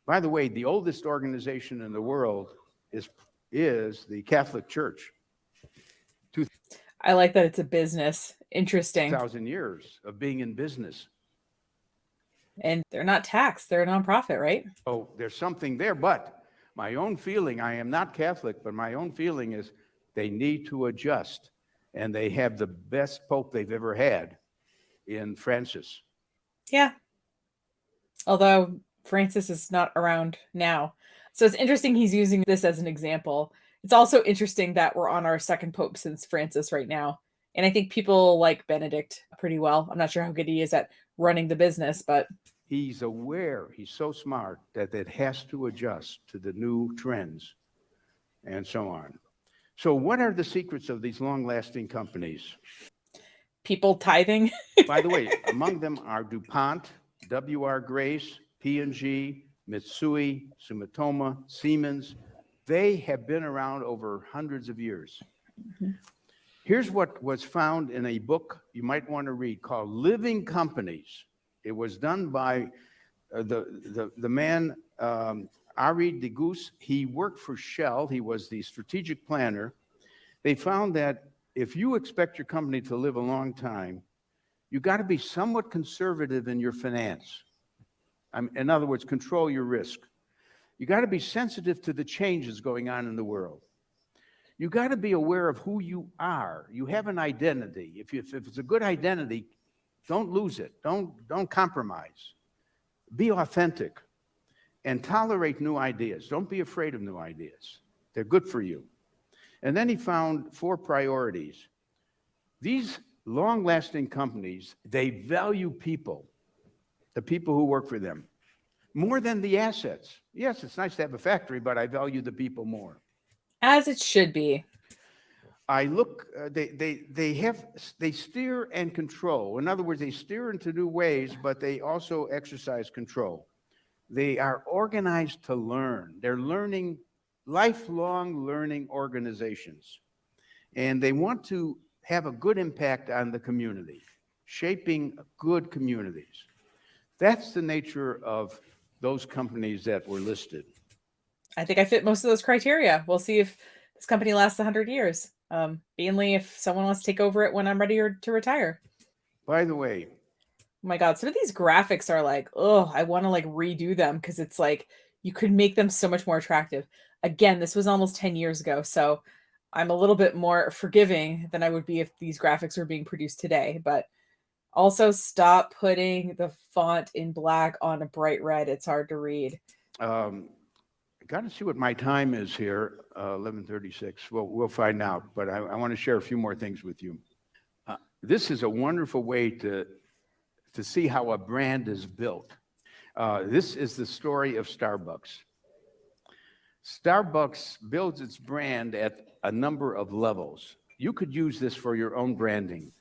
By the way, the oldest organization in the world is the Catholic Church. I like that it's a business. Interesting. 2,000 years of being in business. And they're not taxed. They're a nonprofit, right? Oh, there's something there, but my own feeling, I am not Catholic, but my own feeling is they need to adjust. And they have the best pope they've ever had in Francis. Yeah. Although Francis is not around now. So it's interesting he's using this as an example. It's also interesting that we're on our second pope since Francis right now. And I think people like Benedict pretty well. I'm not sure how good he is at running the business, but he's aware, he's so smart that it has to adjust to the new trends and so on. So what are the secrets of these long-lasting companies? People tithing. By the way, among them are DuPont, W.R. Grace, P&G, Mitsui, Sumitomo, Siemens. They have been around over hundreds of years. Mm-hmm. Here's what was found in a book you might want to read called Living Companies. It was done by the man, Ari DeGoose. He worked for Shell. He was the strategic planner. They found that if you expect your company to live a long time, you got to be somewhat conservative in your finance. In other words, control your risk. You got to be sensitive to the changes going on in the world. You got to be aware of who you are. You have an identity. If it's a good identity, don't lose it. Don't compromise. Be authentic and tolerate new ideas. Don't be afraid of new ideas. They're good for you. And then he found 4 priorities. These long-lasting companies, they value people, the people who work for them, more than the assets. Yes, it's nice to have a factory, but I value the people more. As it should be. I look, they steer and control. In other words, they steer into new ways, but they also exercise control. They are organized to learn. They're learning, lifelong learning organizations. And they want to have a good impact on the community, shaping good communities. That's the nature of those companies that were listed. I think I fit most of those criteria. We'll see if this company lasts 100 years. Mainly if someone wants to take over it when I'm ready to retire. By the way, oh my God, some of these graphics are like, oh, I want to like redo them because it's like you could make them so much more attractive. Again, this was almost 10 years ago, so I'm a little bit more forgiving than I would be if these graphics were being produced today. But also stop putting the font in black on a bright red. It's hard to read. I got to see what my time is here, 11:36. We'll find out, but I want to share a few more things with you. This is a wonderful way to see how a brand is built. This is the story of Starbucks. Starbucks builds its brand at a number of levels. You could use this for your own branding.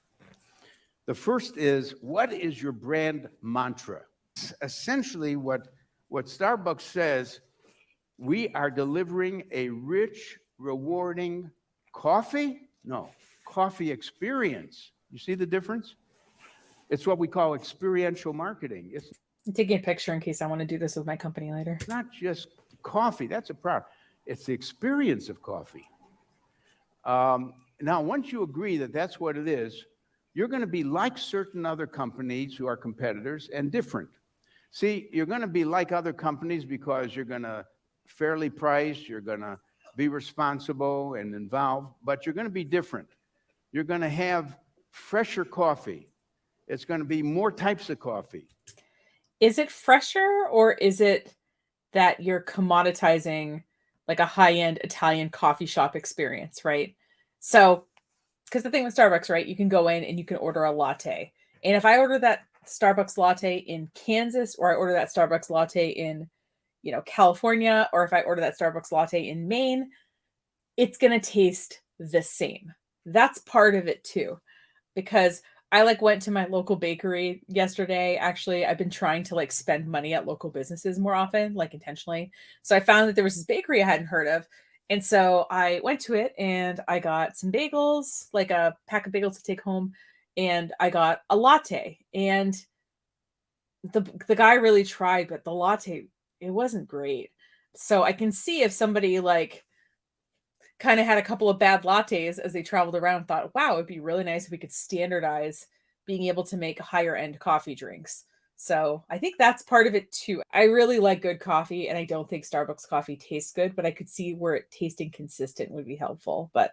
The first is, what is your brand mantra? Essentially, what What Starbucks says, we are delivering a rich, rewarding coffee? No, coffee experience. You see the difference? It's what we call experiential marketing. It's I'm taking a picture in case I want to do this with my company later. not just coffee, that's a problem. It's the experience of coffee. Now, once you agree that that's what it is, you're going to be like certain other companies who are competitors and different. See, you're going to be like other companies because you're going to fairly price, you're going to be responsible and involved, but you're going to be different. You're going to have fresher coffee. It's going to be more types of coffee. Is it fresher, or is it that you're commoditizing like a high-end Italian coffee shop experience, right? So, because the thing with Starbucks, right, you can go in and you can order a latte. And if I order that Starbucks latte in Kansas, or I order that Starbucks latte in, California, or if I order that Starbucks latte in Maine, it's going to taste the same. That's part of it too, because I went to my local bakery yesterday. Actually, I've been trying to spend money at local businesses more often, intentionally. So I found that there was this bakery I hadn't heard of. And so I went to it and I got some bagels, like a pack of bagels to take home, and I got a latte. And the guy really tried, but the latte, it wasn't great. So I can see if somebody kind of had a couple of bad lattes as they traveled around, thought, wow, it'd be really nice if we could standardize being able to make higher end coffee drinks. So I think that's part of it too. I really like good coffee, and I don't think Starbucks coffee tastes good, but I could see where it tasting consistent would be helpful. But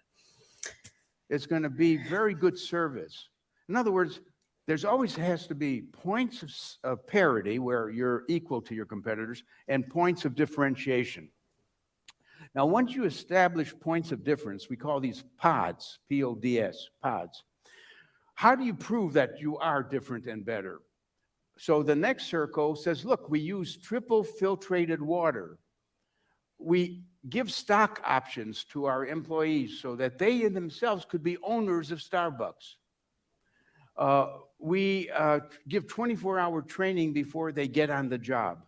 it's going to be very good service. In other words, there's always has to be points of parity where you're equal to your competitors and points of differentiation. Now, once you establish points of difference, we call these pods, P-O-D-S, pods. How do you prove that you are different and better? So the next circle says, look, we use triple filtrated water. We give stock options to our employees so that they in themselves could be owners of Starbucks. We give 24-hour training before they get on the job.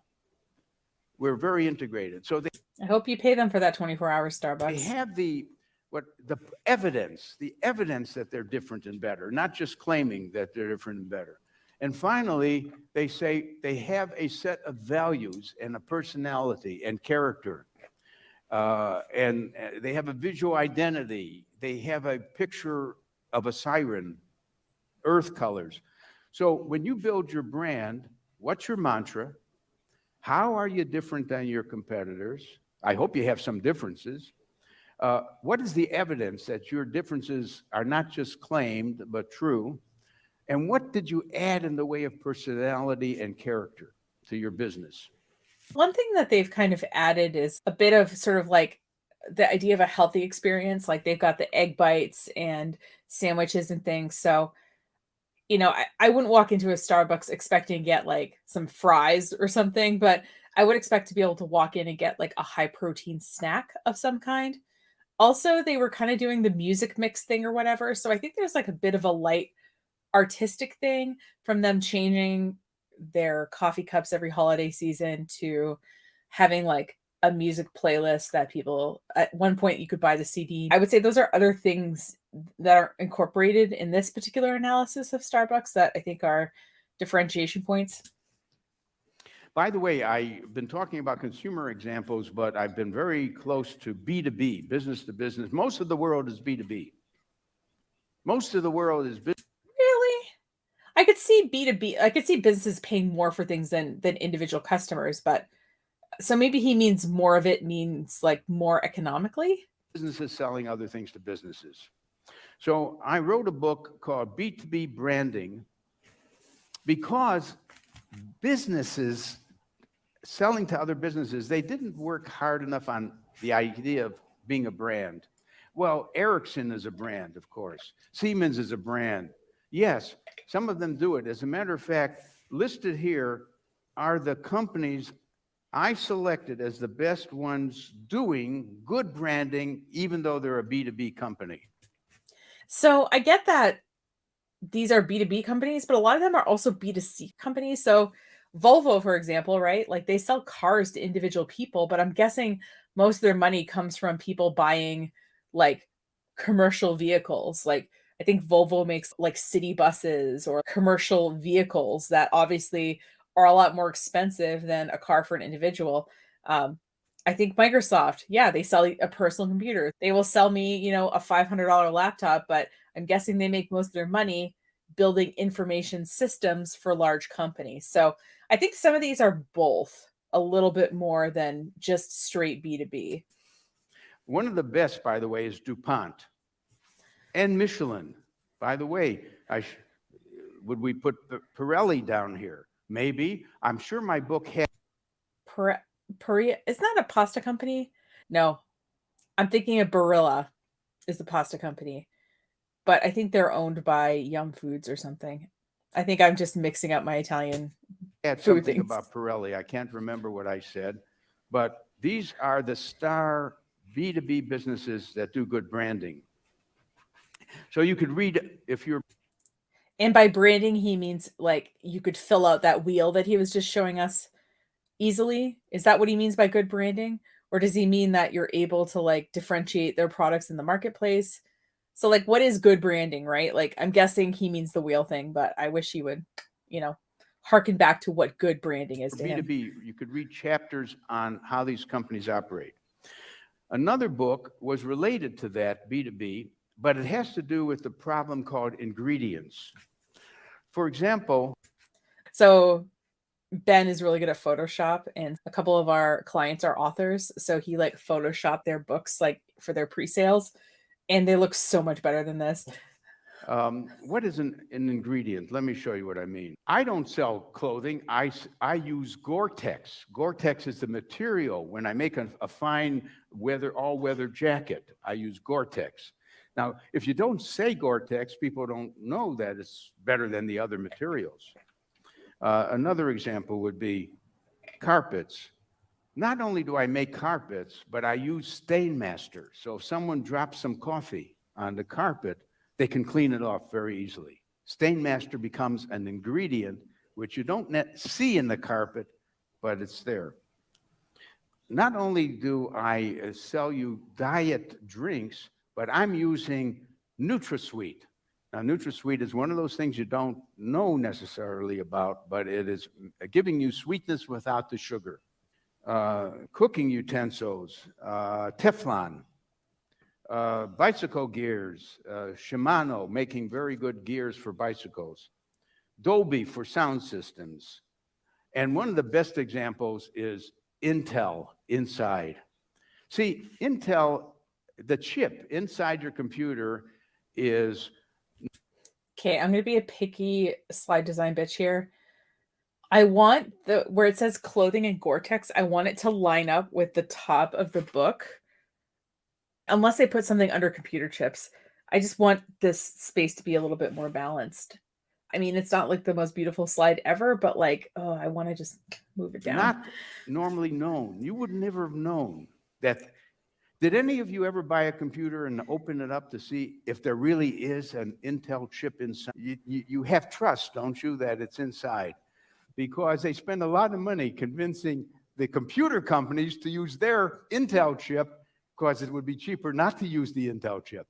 We're very integrated. So I hope you pay them for that 24-hour Starbucks. They have the evidence that they're different and better, not just claiming that they're different and better. And finally, they say they have a set of values and a personality and character. And they have a visual identity. They have a picture of a siren, earth colors. So when you build your brand, what's your mantra? How are you different than your competitors? I hope you have some differences. What is the evidence that your differences are not just claimed, but true? And what did you add in the way of personality and character to your business? One thing that they've kind of added is a bit of sort of the idea of a healthy experience. Like they've got the egg bites and sandwiches and things. So, I wouldn't walk into a Starbucks expecting to get some fries or something, but I would expect to be able to walk in and get a high protein snack of some kind. Also, they were kind of doing the music mix thing or whatever. So I think there's a bit of a light artistic thing from them changing their coffee cups every holiday season to having a music playlist that people at one point you could buy the CD. I would say those are other things that are incorporated in this particular analysis of Starbucks that I think are differentiation points. By the way, I've been talking about consumer examples, but I've been very close to B2B, business to business. Most of the world is B2B. Most of the world is business. Really? I could see B2B. I could see businesses paying more for things than individual customers, but so maybe he means more of it means more economically. Businesses selling other things to businesses. So I wrote a book called B2B Branding because businesses selling to other businesses, they didn't work hard enough on the idea of being a brand. Well, Ericsson is a brand, of course. Siemens is a brand. Yes, some of them do it. As a matter of fact, listed here are the companies I selected as the best ones doing good branding, even though they're a B2B company. So I get that these are B2B companies, but a lot of them are also B2C companies. So Volvo, for example, right? Like they sell cars to individual people, but I'm guessing most of their money comes from people buying like commercial vehicles. Like I think Volvo makes like city buses or commercial vehicles that obviously are a lot more expensive than a car for an individual. Um, I think Microsoft, yeah, they sell a personal computer. They will sell me, a $500 laptop, but I'm guessing they make most of their money building information systems for large companies. So I think some of these are both a little bit more than just straight B2B. One of the best, by the way, is DuPont and Michelin. By the way, would we put Pirelli down here? Maybe. I'm sure my book has. Perea is not a pasta company. No, I'm thinking of Barilla is the pasta company, but I think they're owned by Yum Foods or something. I think I'm just mixing up my Italian Had food something things. about Pirelli. I can't remember what I said, but these are the star B2B businesses that do good branding. So you could read if you're. And by branding, he means like you could fill out that wheel that he was just showing us easily. Is that what he means by good branding? Or does he mean that you're able to like differentiate their products in the marketplace? So like what is good branding, right? Like I'm guessing he means the wheel thing, but I wish he would, you know, harken back to what good branding is to him. B2B, you could read chapters on how these companies operate. Another book was related to that, B2B, but it has to do with the problem called ingredients. For example, So Ben is really good at Photoshop, and a couple of our clients are authors, so he like Photoshopped their books like for their pre-sales, and they look so much better than this. what is an ingredient? Let me show you what I mean. I don't sell clothing. I use Gore-Tex. Gore-Tex is the material. When I make a fine all-weather jacket, I use Gore-Tex. Now, if you don't say Gore-Tex, people don't know that it's better than the other materials. Another example would be carpets. Not only do I make carpets, but I use Stainmaster. So if someone drops some coffee on the carpet, they can clean it off very easily. Stainmaster becomes an ingredient which you don't see in the carpet, but it's there. Not only do I sell you diet drinks, but I'm using NutraSweet. Now, NutraSweet is one of those things you don't know necessarily about, but it is giving you sweetness without the sugar. Cooking utensils, Teflon, bicycle gears, Shimano making very good gears for bicycles, Dolby for sound systems. And one of the best examples is Intel inside. See, Intel, the chip inside your computer is. Okay, I'm gonna be a picky slide design bitch here. I want where it says clothing and Gore-Tex, I want it to line up with the top of the book. Unless they put something under computer chips. I just want this space to be a little bit more balanced. I mean, it's not like the most beautiful slide ever, but like, oh, I want to just move it down. Not normally known. You would never have known that. Did any of you ever buy a computer and open it up to see if there really is an Intel chip inside? You have trust, don't you, that it's inside? Because they spend a lot of money convincing the computer companies to use their Intel chip because it would be cheaper not to use the Intel chip.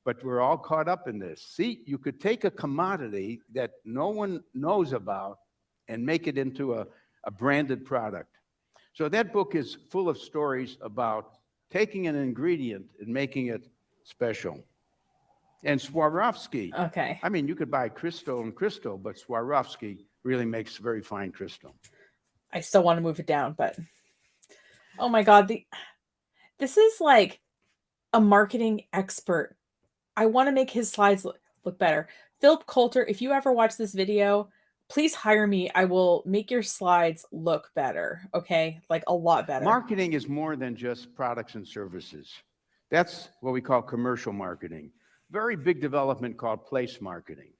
But we're all caught up in this. See, you could take a commodity that no one knows about and make it into a branded product. So that book is full of stories about taking an ingredient and making it special. And Swarovski. Okay. I mean, you could buy crystal and crystal, but Swarovski really makes very fine crystal. I still want to move it down, but oh my God, this is like a marketing expert. I want to make his slides look better. Philip Kolter, if you ever watch this video, please hire me. I will make your slides look better. Okay. Like a lot better. Marketing is more than just products and services. That's what we call commercial marketing. Very big development called place marketing.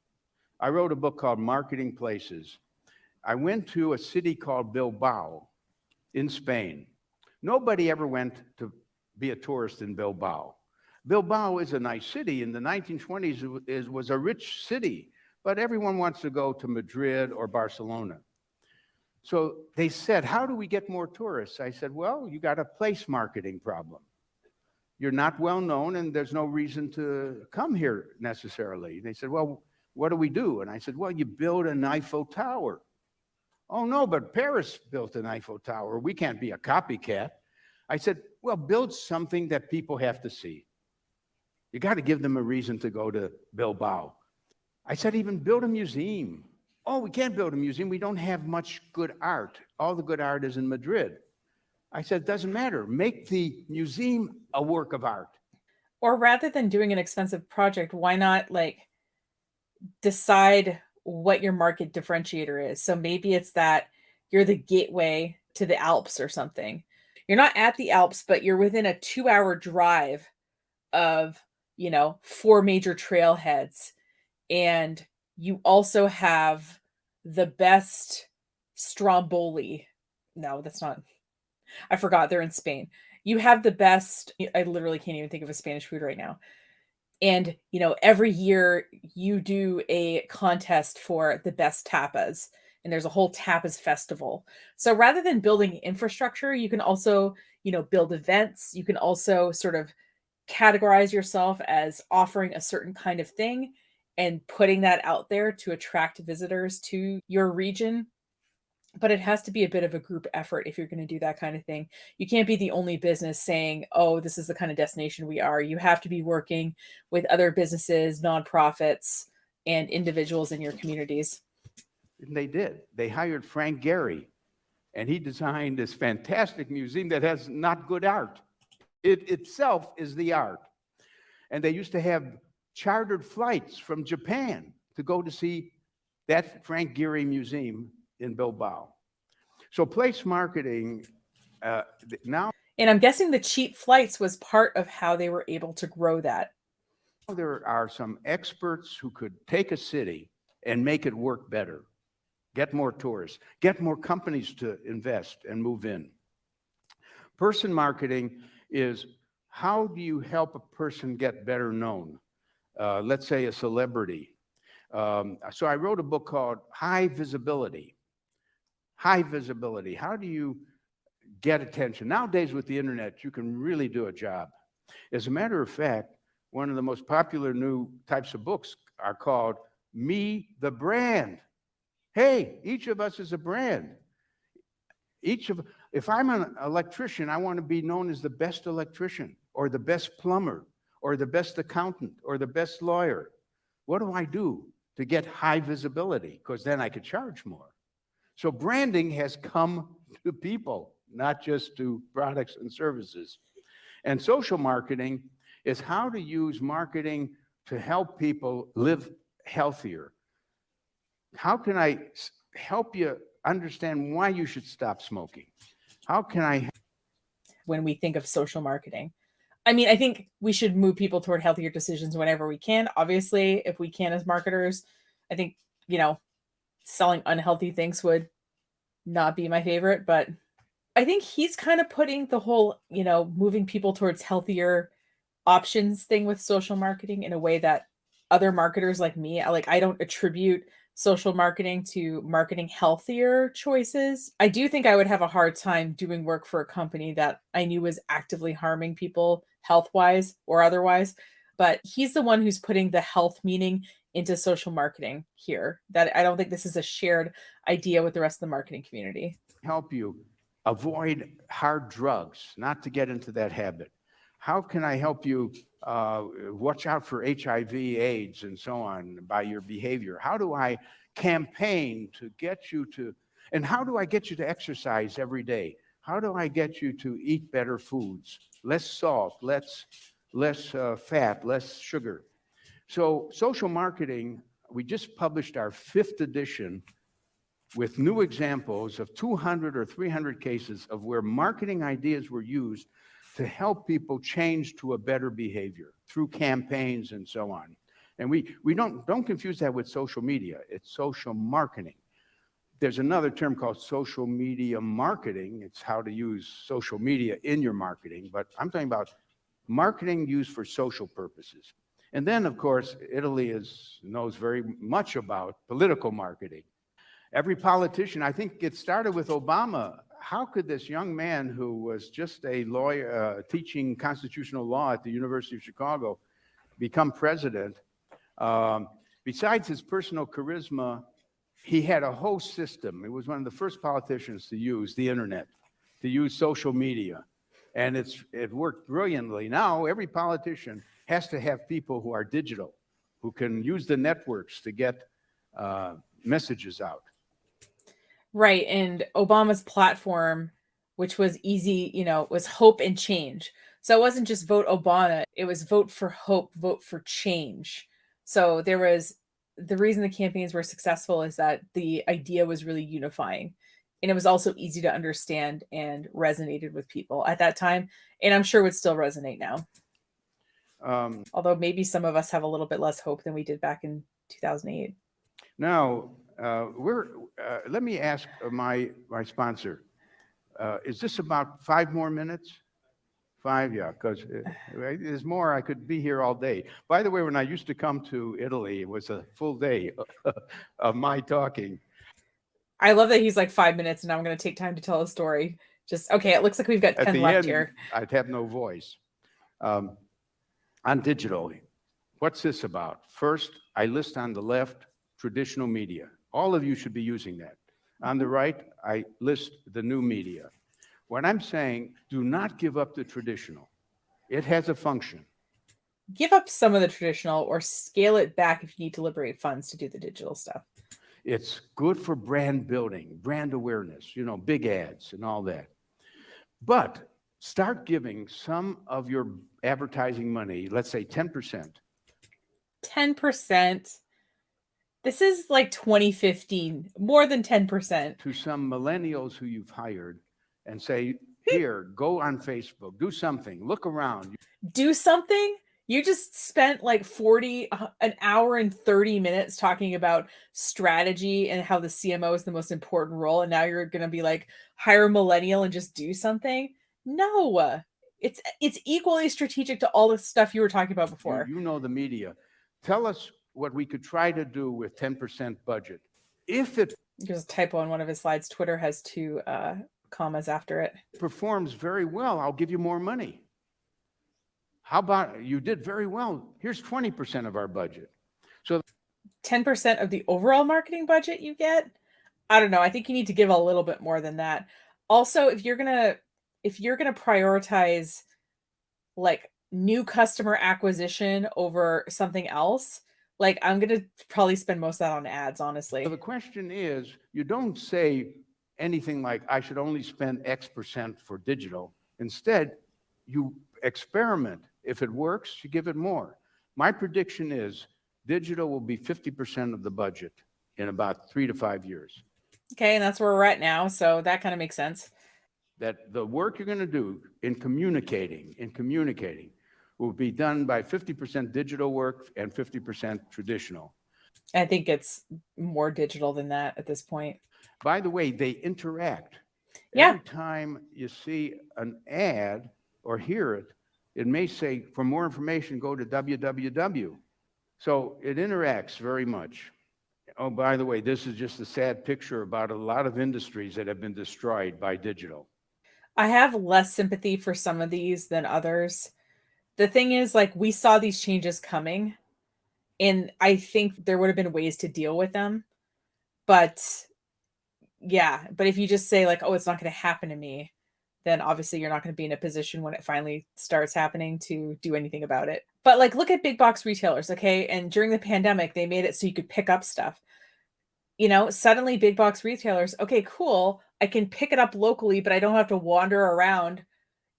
I wrote a book called Marketing Places. I went to a city called Bilbao in Spain. Nobody ever went to be a tourist in Bilbao. Bilbao is a nice city. In the 1920s, it was a rich city, but everyone wants to go to Madrid or Barcelona. So they said, how do we get more tourists? I said, well, you got a place marketing problem. You're not well known and there's no reason to come here necessarily. They said, well, what do we do? And I said, well, you build an Eiffel Tower. Oh, no, but Paris built an Eiffel Tower. We can't be a copycat. I said, well, build something that people have to see. You got to give them a reason to go to Bilbao. I said, even build a museum. Oh, we can't build a museum. We don't have much good art. All the good art is in Madrid. I said, it doesn't matter. Make the museum a work of art. Or rather than doing an expensive project, why not like decide what your market differentiator is? So maybe it's that you're the gateway to the Alps or something. You're not at the Alps, but you're within a 2-hour drive of, 4 major trailheads. And you also have the best stromboli. No, that's not. I forgot they're in Spain. You have the best. I literally can't even think of a Spanish food right now. And, every year you do a contest for the best tapas, and there's a whole tapas festival. So rather than building infrastructure, you can also, build events. You can also sort of categorize yourself as offering a certain kind of thing and putting that out there to attract visitors to your region. But it has to be a bit of a group effort if you're going to do that kind of thing. You can't be the only business saying, oh, this is the kind of destination we are. You have to be working with other businesses, nonprofits, and individuals in your communities. And they did. They hired Frank Gehry, and he designed this fantastic museum that has not good art. It itself is the art. And they used to have chartered flights from Japan to go to see that Frank Gehry museum in Bilbao. So place marketing now. And I'm guessing the cheap flights was part of how they were able to grow that. There are some experts who could take a city and make it work better, get more tourists, get more companies to invest and move in. Person marketing is how do you help a person get better known? Let's say a celebrity. So I wrote a book called High Visibility. High visibility. How do you get attention? Nowadays with the internet, you can really do a job. As a matter of fact, one of the most popular new types of books are called Me the Brand. Hey, each of us is a brand. If I'm an electrician, I want to be known as the best electrician or the best plumber or the best accountant or the best lawyer. What do I do to get high visibility? Because then I could charge more. So branding has come to people, not just to products and services. And social marketing is how to use marketing to help people live healthier. How can I help you understand why you should stop smoking? How can I? When we think of social marketing, I mean, I think we should move people toward healthier decisions whenever we can. Obviously, if we can as marketers, I think, selling unhealthy things would not be my favorite, but I think he's kind of putting the whole, moving people towards healthier options thing with social marketing in a way that other marketers like me, I don't attribute social marketing to marketing healthier choices. I do think I would have a hard time doing work for a company that I knew was actively harming people health-wise or otherwise. But he's the one who's putting the health meaning into social marketing here. That I don't think this is a shared idea with the rest of the marketing community. Help you avoid hard drugs, not to get into that habit? How can I help you watch out for HIV, AIDS, and so on by your behavior? How do I campaign to get you to, and how do I get you to exercise every day? How do I get you to eat better foods? Less salt, less fat, less sugar. So social marketing, we just published our 5th edition with new examples of 200 or 300 cases of where marketing ideas were used to help people change to a better behavior through campaigns and so on. And we don't confuse that with social media. It's social marketing. There's another term called social media marketing. It's how to use social media in your marketing, but I'm talking about marketing used for social purposes. And then, of course, Italy knows very much about political marketing. Every politician, I think it started with Obama. How could this young man who was just a lawyer teaching constitutional law at the University of Chicago become president? Um, Besides his personal charisma, he had a whole system. It was one of the first politicians to use the internet, to use social media. And it worked brilliantly. Now, every politician has to have people who are digital, who can use the networks to get messages out. Right. And Obama's platform, which was easy, was hope and change. So it wasn't just vote Obama, it was vote for hope, vote for change. So the reason the campaigns were successful is that the idea was really unifying. And it was also easy to understand and resonated with people at that time. And I'm sure would still resonate now. Although maybe some of us have a little bit less hope than we did back in 2008. Now, let me ask my sponsor, is this about 5 more minutes? 5, yeah, because there's more. I could be here all day. By the way, when I used to come to Italy, it was a full day of my talking. I love that he's like 5 minutes, and I'm going to take time to tell a story. Okay, it looks like we've got 10 At the left end, here. I'd have no voice. On digital, what's this about? First, I list on the left traditional media. All of you should be using that. On the right, I list the new media. What I'm saying, do not give up the traditional. It has a function. Give up some of the traditional or scale it back if you need to liberate funds to do the digital stuff. It's good for brand building, brand awareness, big ads and all that. But start giving some of your advertising money, let's say 10%. 10%. This is like 2015, more than 10%. To some millennials who you've hired and say, here, go on Facebook, do something, look around. Do something? You just spent like an hour and 30 minutes talking about strategy and how the CMO is the most important role. And now you're going to be like, hire a millennial and just do something? No, it's equally strategic to all the stuff you were talking about before. You know the media. Tell us what we could try to do with 10% budget. If it There's a typo on one of his slides. Twitter has 2 commas after it. Performs very well, I'll give you more money. How about you did very well? Here's 20% of our budget. So 10% of the overall marketing budget you get? I don't know. I think you need to give a little bit more than that. Also, if you're gonna prioritize like new customer acquisition over something else, like I'm gonna probably spend most of that on ads, honestly. So the question is, you don't say anything like, I should only spend X% for digital. Instead, you experiment. If it works, you give it more. My prediction is digital will be 50% of the budget in about 3 to 5 years. Okay, and that's where we're at now, so that kind of makes sense. That the work you're going to do in communicating will be done by 50% digital work and 50% traditional. I think it's more digital than that at this point. By the way, they interact. Yeah. Every time you see an ad or hear it, it may say, for more information, go to www. So it interacts very much. Oh, by the way, this is just a sad picture about a lot of industries that have been destroyed by digital. I have less sympathy for some of these than others. The thing is, like, we saw these changes coming, and I think there would have been ways to deal with them. But yeah, but if you just say like, oh, it's not going to happen to me, then obviously you're not going to be in a position when it finally starts happening to do anything about it. But like, look at big box retailers, okay? And during the pandemic, they made it so you could pick up stuff. Suddenly big box retailers, okay, cool. I can pick it up locally, but I don't have to wander around,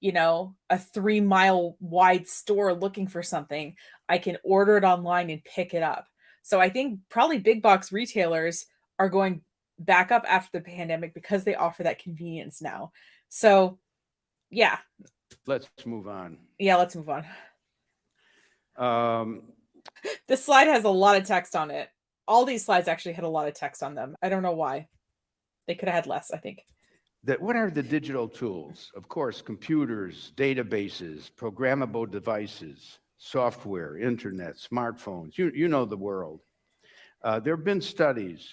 a 3-mile wide store looking for something. I can order it online and pick it up. So I think probably big box retailers are going back up after the pandemic because they offer that convenience now. So, yeah. Let's move on. Yeah, let's move on. This slide has a lot of text on it. All these slides actually had a lot of text on them. I don't know why. They could have had less, I think. What are the digital tools? Of course, computers, databases, programmable devices, software, internet, smartphones. You know the world. There have been studies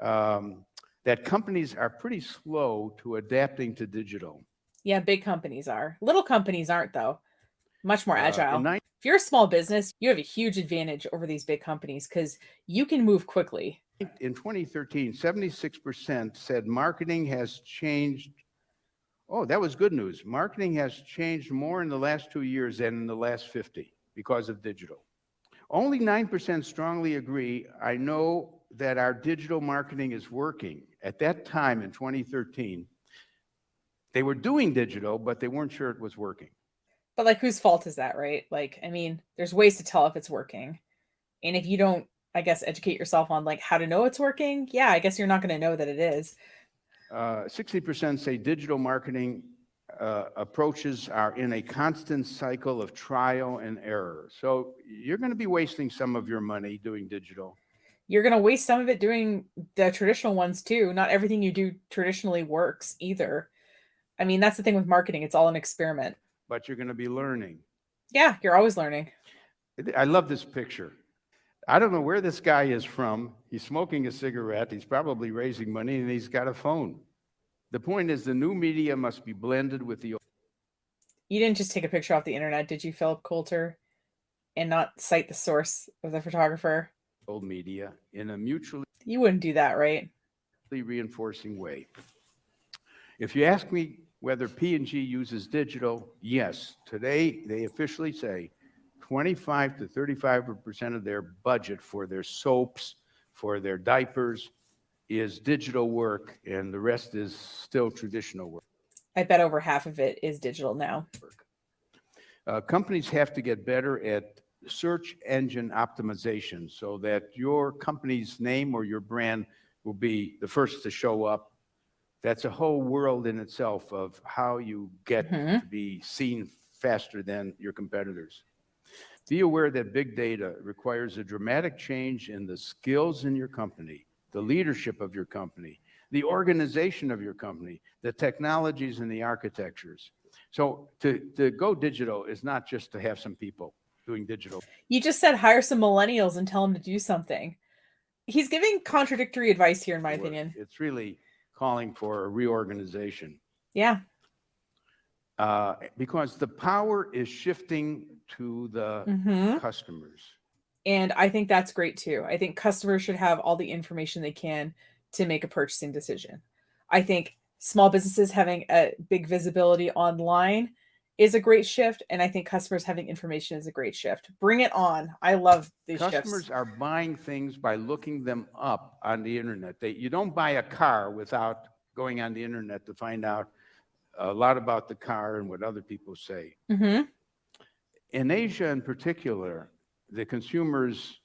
that companies are pretty slow to adapting to digital. Yeah, big companies are. Little companies aren't, though. Much more In agile. If you're a small business, you have a huge advantage over these big companies because you can move quickly. In 2013, 76% said marketing has changed. Oh, that was good news. Marketing has changed more in the last 2 years than in the last 50 because of digital. Only 9% strongly agree. I know that our digital marketing is working. At that time in 2013, they were doing digital, but they weren't sure it was working. But like, whose fault is that, right? Like, I mean, there's ways to tell if it's working. And if you don't, I guess, educate yourself on like how to know it's working, yeah, I guess you're not going to know that it is. 60% say digital marketing approaches are in a constant cycle of trial and error. So you're going to be wasting some of your money doing digital. You're going to waste some of it doing the traditional ones too. Not everything you do traditionally works either. I mean, that's the thing with marketing. It's all an experiment. But you're going to be learning. Yeah, you're always learning. I love this picture. I don't know where this guy is from. He's smoking a cigarette. He's probably raising money and he's got a phone. The point is the new media must be blended with the You didn't just take a picture off the internet, did you, Philip Kolter, and not cite the source of the photographer? old media in a mutually You wouldn't do that, right? reinforcing way. If you ask me whether P&G uses digital, yes. Today, they officially say 25 to 35% of their budget for their soaps, for their diapers, is digital work, and the rest is still traditional work. I bet over half of it is digital now. Companies have to get better at search engine optimization so that your company's name or your brand will be the first to show up. That's a whole world in itself of how you get to be seen faster than your competitors. Be aware that big data requires a dramatic change in the skills in your company, the leadership of your company, the organization of your company, the technologies and the architectures. So to go digital is not just to have some people doing digital. You just said hire some millennials and tell them to do something. He's giving contradictory advice here, in my opinion. It's really calling for a reorganization. Yeah. Because the power is shifting to the customers. And I think that's great too. I think customers should have all the information they can to make a purchasing decision. I think small businesses having a big visibility online is a great shift. And I think customers having information is a great shift. Bring it on. I love these Customers shifts. are buying things by looking them up on the internet. You don't buy a car without going on the internet to find out a lot about the car and what other people say. In Asia in particular, the consumers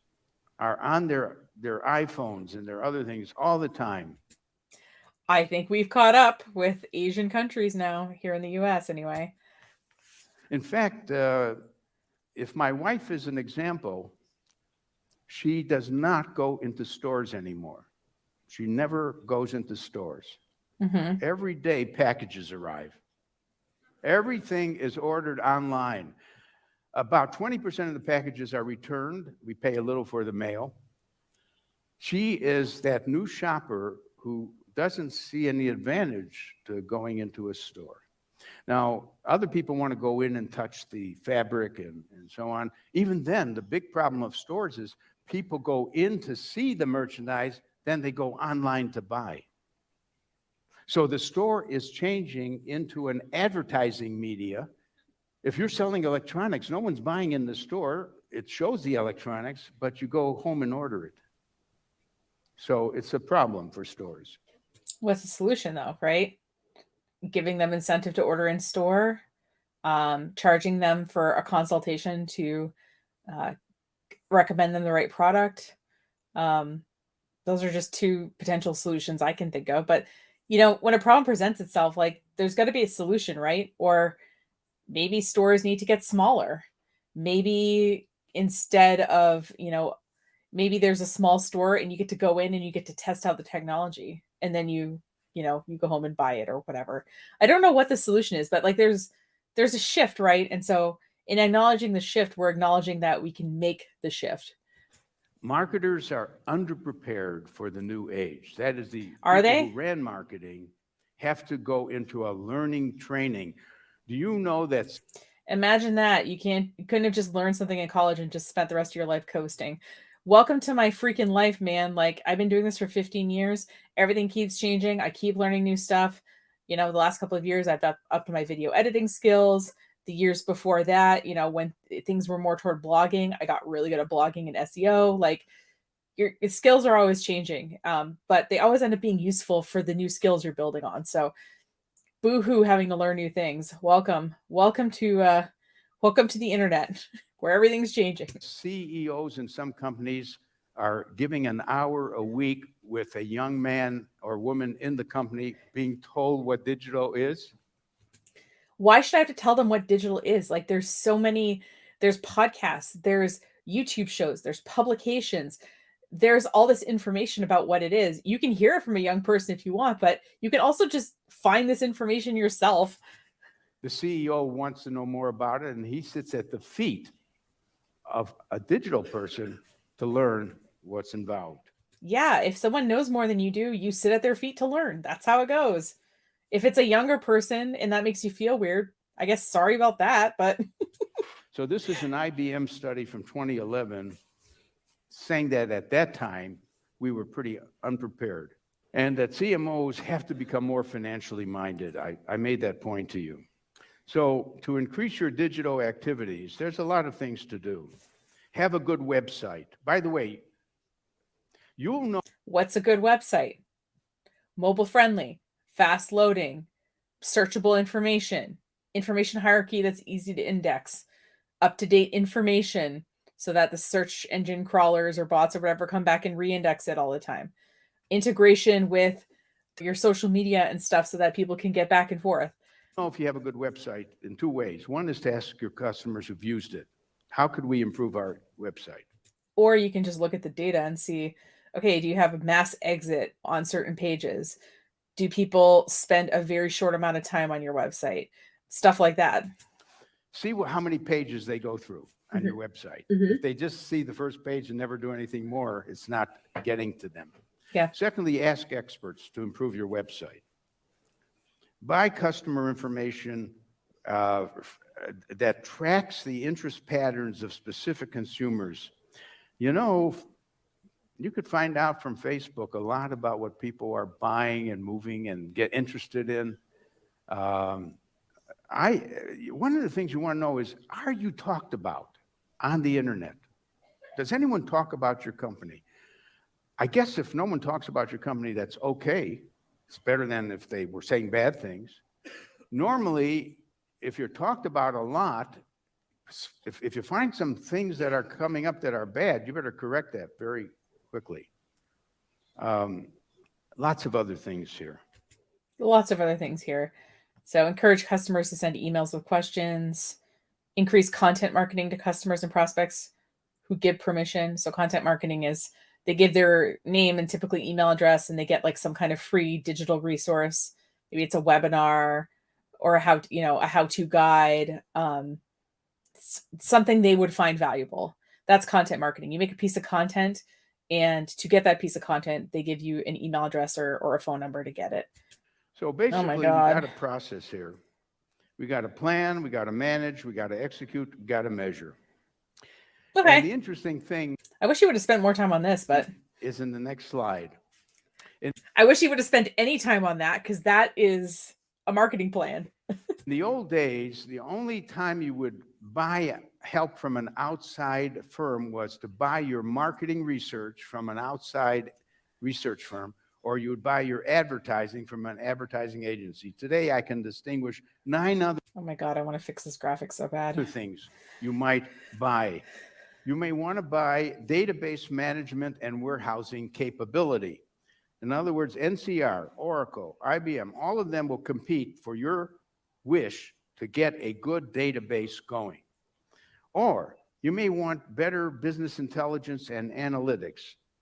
are on their iPhones and their other things all the time. I think we've caught up with Asian countries now, here in the US anyway. In fact, if my wife is an example, she does not go into stores anymore. She never goes into stores. Every day packages arrive. Everything is ordered online. About 20% of the packages are returned. We pay a little for the mail. She is that new shopper who doesn't see any advantage to going into a store. Now, other people want to go in and touch the fabric and so on. Even then, the big problem of stores is people go in to see the merchandise, then they go online to buy. So the store is changing into an advertising media. If you're selling electronics, no one's buying in the store. It shows the electronics, but you go home and order it. So it's a problem for stores. What's the solution though, right? Giving them incentive to order in store, charging them for a consultation to recommend them the right product. Those are just two potential solutions I can think of. But, you know, when a problem presents itself, like there's got to be a solution, right? Or maybe stores need to get smaller. Maybe instead of, you know, maybe there's a small store and you get to go in and you get to test out the technology and then you know, you go home and buy it or whatever. I don't know what the solution is, but like there's a shift, right? And so in acknowledging the shift, we're acknowledging that we can make the shift. Marketers are underprepared for the new age. That is, the Are people who they? ran marketing have to go into a learning training. Do you know that Imagine that. You couldn't have just learned something in college and just spent the rest of your life coasting. Welcome to my freaking life, man. Like, I've been doing this for 15 years. Everything keeps changing. I keep learning new stuff. The last couple of years, I've upped my video editing skills. The years before that, when things were more toward blogging, I got really good at blogging and SEO. Like, your skills are always changing, but they always end up being useful for the new skills you're building on. So, boohoo, having to learn new things. Welcome to the internet, where everything's changing. CEOs in some companies are giving an hour a week with a young man or woman in the company being told what digital is? Why should I have to tell them what digital is? Like, there's podcasts, there's YouTube shows, there's publications, there's all this information about what it is. You can hear it from a young person if you want, but you can also just find this information yourself. The CEO wants to know more about it, and he sits at the feet of a digital person to learn what's involved. Yeah, if someone knows more than you do, you sit at their feet to learn. That's how it goes. If it's a younger person and that makes you feel weird, I guess sorry about that, but So this is an IBM study from 2011 saying that at that time, we were pretty unprepared and that CMOs have to become more financially minded. I made that point to you. So to increase your digital activities, there's a lot of things to do. Have a good website. By the way, you'll know what's a good website? Mobile friendly, fast loading, searchable information hierarchy that's easy to index, up to date information so that the search engine crawlers or bots or whatever come back and re-index it all the time. Integration with your social media and stuff so that people can get back and forth. if you have a good website in two ways. One is to ask your customers who've used it, how could we improve our website? Or you can just look at the data and see, okay, do you have a mass exit on certain pages? Do people spend a very short amount of time on your website? Stuff like that. See how many pages they go through on your website. If they just see the first page and never do anything more, it's not getting to them. Yeah. Secondly, ask experts to improve your website. Buy customer information that tracks the interest patterns of specific consumers. You could find out from Facebook a lot about what people are buying and moving and get interested in. One of the things you want to know is, are you talked about on the internet? Does anyone talk about your company? I guess if no one talks about your company, that's okay. It's better than if they were saying bad things. Normally, if you're talked about a lot, if you find some things that are coming up that are bad, you better correct that very quickly. Lots of other things here. Lots of other things here. So encourage customers to send emails with questions, increase content marketing to customers and prospects who give permission. So content marketing is they give their name and typically email address and they get like some kind of free digital resource. Maybe it's a webinar or a how-to guide, something they would find valuable. That's content marketing. You make a piece of content, and to get that piece of content, they give you an email address or a phone number to get it. So basically, we God. got a process here. We got to plan, we got to manage, we got to execute, we got to measure. Okay. And the interesting thing I wish you would have spent more time on this, but is in the next slide. I wish you would have spent any time on that because that is a marketing plan. In the old days, the only time you would buy help from an outside firm was to buy your marketing research from an outside research firm, or you would buy your advertising from an advertising agency. Today, I can distinguish 9 other Oh my God, I want to fix this graphic so bad. things you might buy. You may want to buy database management and warehousing capability. In other words, NCR, Oracle, IBM, all of them will compete for your wish to get a good database going. Or you may want better business intelligence and analytics.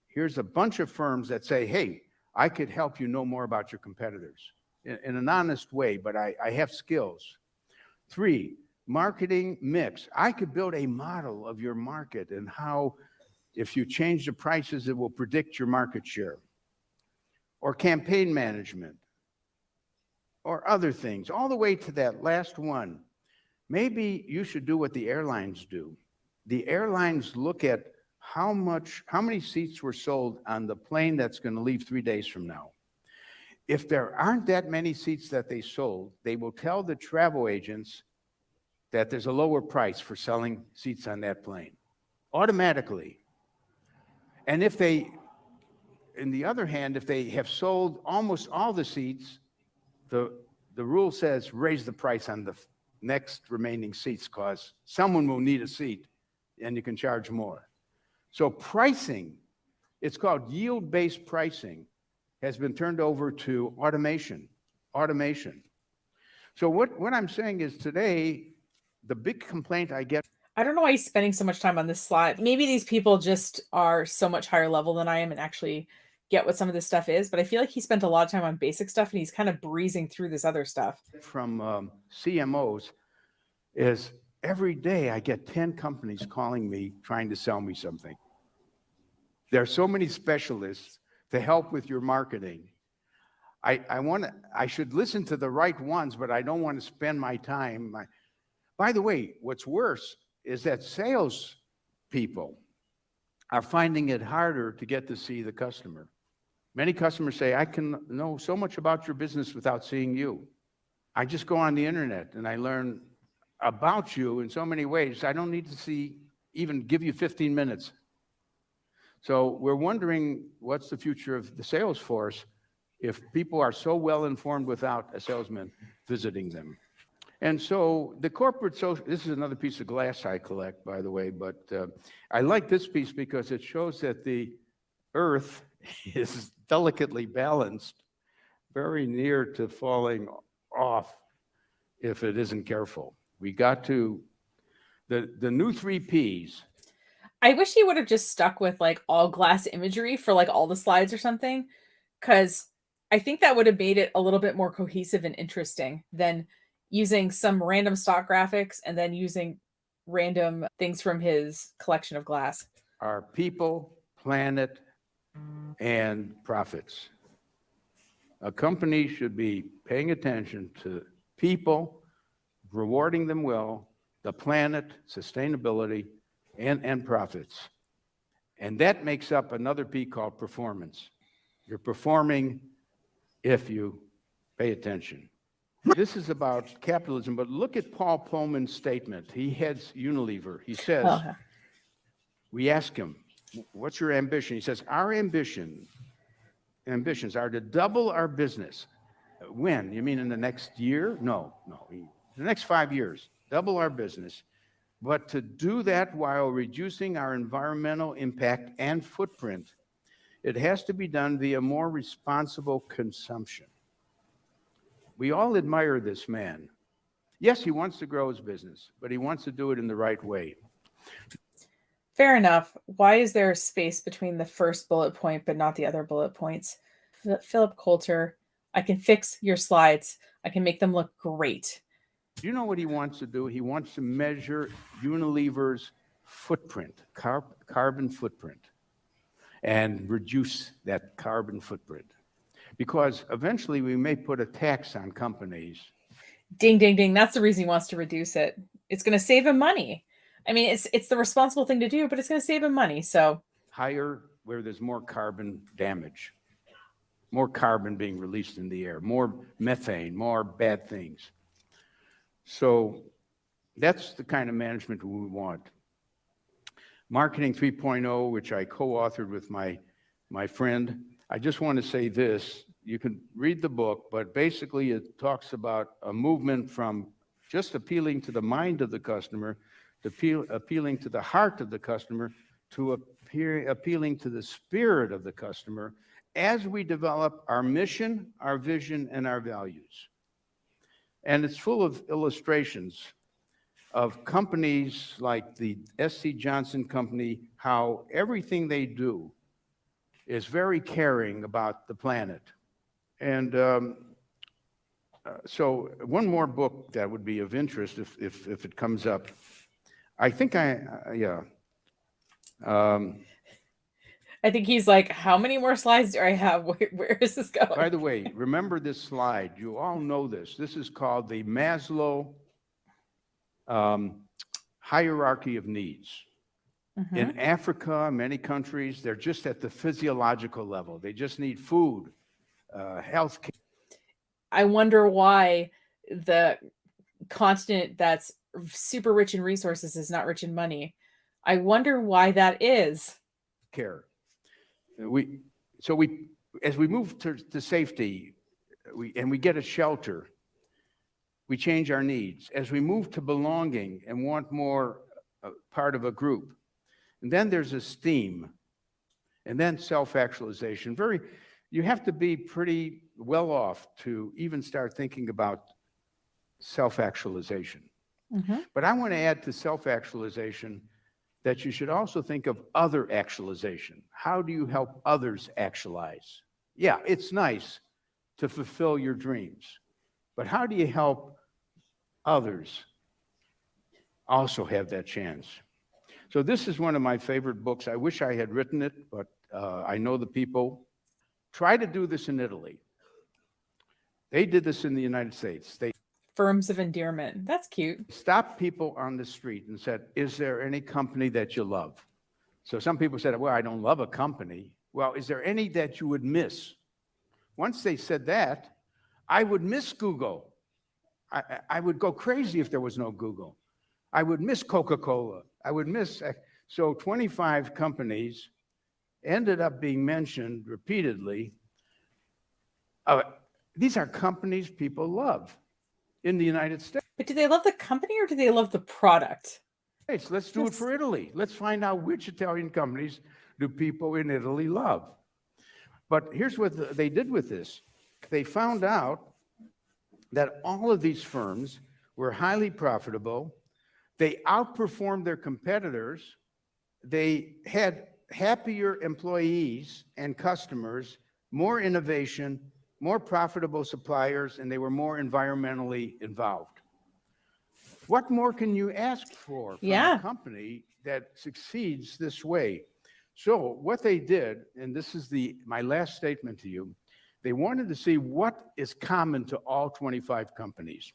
Here's a bunch of firms that say, hey, I could help you know more about your competitors in an honest way, but I have skills. 3, marketing mix. I could build a model of your market and how If you change the prices, it will predict your market share. Or campaign management, or other things, all the way to that last one. Maybe you should do what the airlines do. The airlines look at how many seats were sold on the plane that's going to leave 3 days from now. If there aren't that many seats that they sold, they will tell the travel agents that there's a lower price for selling seats on that plane, automatically. And if they, on the other hand, if they have sold almost all the seats, the rule says raise the price on the next remaining seats because someone will need a seat and you can charge more. So pricing, it's called yield-based pricing, has been turned over to automation. So what I'm saying is today, the big complaint I get. I don't know why he's spending so much time on this slide. Maybe these people just are so much higher level than I am and actually get what some of this stuff is, but I feel like he spent a lot of time on basic stuff and he's kind of breezing through this other stuff. From CMOs is every day I get 10 companies calling me trying to sell me something. There are so many specialists to help with your marketing. I should listen to the right ones, but I don't want to spend my time. By the way, what's worse is that sales people are finding it harder to get to see the customer. Many customers say, I can know so much about your business without seeing you. I just go on the internet and I learn about you in so many ways. I don't need to even give you 15 minutes. So we're wondering what's the future of the sales force if people are so well informed without a salesman visiting them. And so the corporate social, this is another piece of glass I collect, by the way, but I like this piece because it shows that the earth is delicately balanced, very near to falling off if it isn't careful. We got to, the new 3 Ps. I wish he would have just stuck with like all glass imagery for like all the slides or something, because I think that would have made it a little bit more cohesive and interesting than using some random stock graphics and then using random things from his collection of glass. Our people, planet, and profits. A company should be paying attention to people, rewarding them well, the planet, sustainability, and profits. And that makes up another P called performance. You're performing if you pay attention. This is about capitalism, but look at Paul Pullman's statement. He heads Unilever. He says, we ask him, what's your ambition? He says, our ambitions are to double our business. When? You mean in the next year? No. In the next 5 years, double our business. But to do that while reducing our environmental impact and footprint, it has to be done via more responsible consumption. We all admire this man. Yes, he wants to grow his business, but he wants to do it in the right way. Fair enough. Why is there a space between the first bullet point but not the other bullet points? Philip Kolter, I can fix your slides. I can make them look great. Do you know what he wants to do? He wants to measure Unilever's footprint, carbon footprint, and reduce that carbon footprint. Because eventually we may put a tax on companies. Ding, ding, ding. That's the reason he wants to reduce it. It's going to save him money. I mean, it's the responsible thing to do, but it's going to save him money. So higher where there's more carbon damage, more carbon being released in the air, more methane, more bad things. So that's the kind of management we want. Marketing 3.0, which I co-authored with my friend. I just want to say this. You can read the book, but basically it talks about a movement from just appealing to the mind of the customer, to appealing to the heart of the customer, to appealing to the spirit of the customer as we develop our mission, our vision, and our values. And it's full of illustrations of companies like the S.C. Johnson Company, how everything they do is very caring about the planet. And so one more book that would be of interest if it comes up. I think I think he's like, how many more slides do I have? Where is this By going? the way, remember this slide. You all know this. This is called the Maslow hierarchy of needs. Mhm. In Africa, many countries, they're just at the physiological level. They just need food, health care. I wonder why the continent that's super rich in resources is not rich in money. I wonder why that is. Care. We, so we, as we move to safety, we get a shelter, we change our needs. As we move to belonging and want more part of a group, and then there's esteem, and then self-actualization. You have to be pretty well off to even start thinking about self-actualization. Mhm. But I want to add to self-actualization that you should also think of other actualization. How do you help others actualize? Yeah, it's nice to fulfill your dreams, but how do you help others also have that chance? So this is one of my favorite books. I wish I had written it, but I know the people. Try to do this in Italy. They did this in the United States. They Firms of endearment. That's cute. stopped people on the street and said, is there any company that you love? So some people said, well, I don't love a company. Well, is there any that you would miss? Once they said that, I would miss Google. I would go crazy if there was no Google. I would miss Coca-Cola. I would miss, so 25 companies ended up being mentioned repeatedly. These are companies people love in the United States. But do they love the company or do they love the product? Let's do it for Italy. Let's find out which Italian companies do people in Italy love. But here's what they did with this. They found out that all of these firms were highly profitable. They outperformed their competitors. They had happier employees and customers, more innovation, more profitable suppliers, and they were more environmentally involved. What more can you ask for from a company that succeeds this way? So what they did, and this is my last statement to you, they wanted to see what is common to all 25 companies.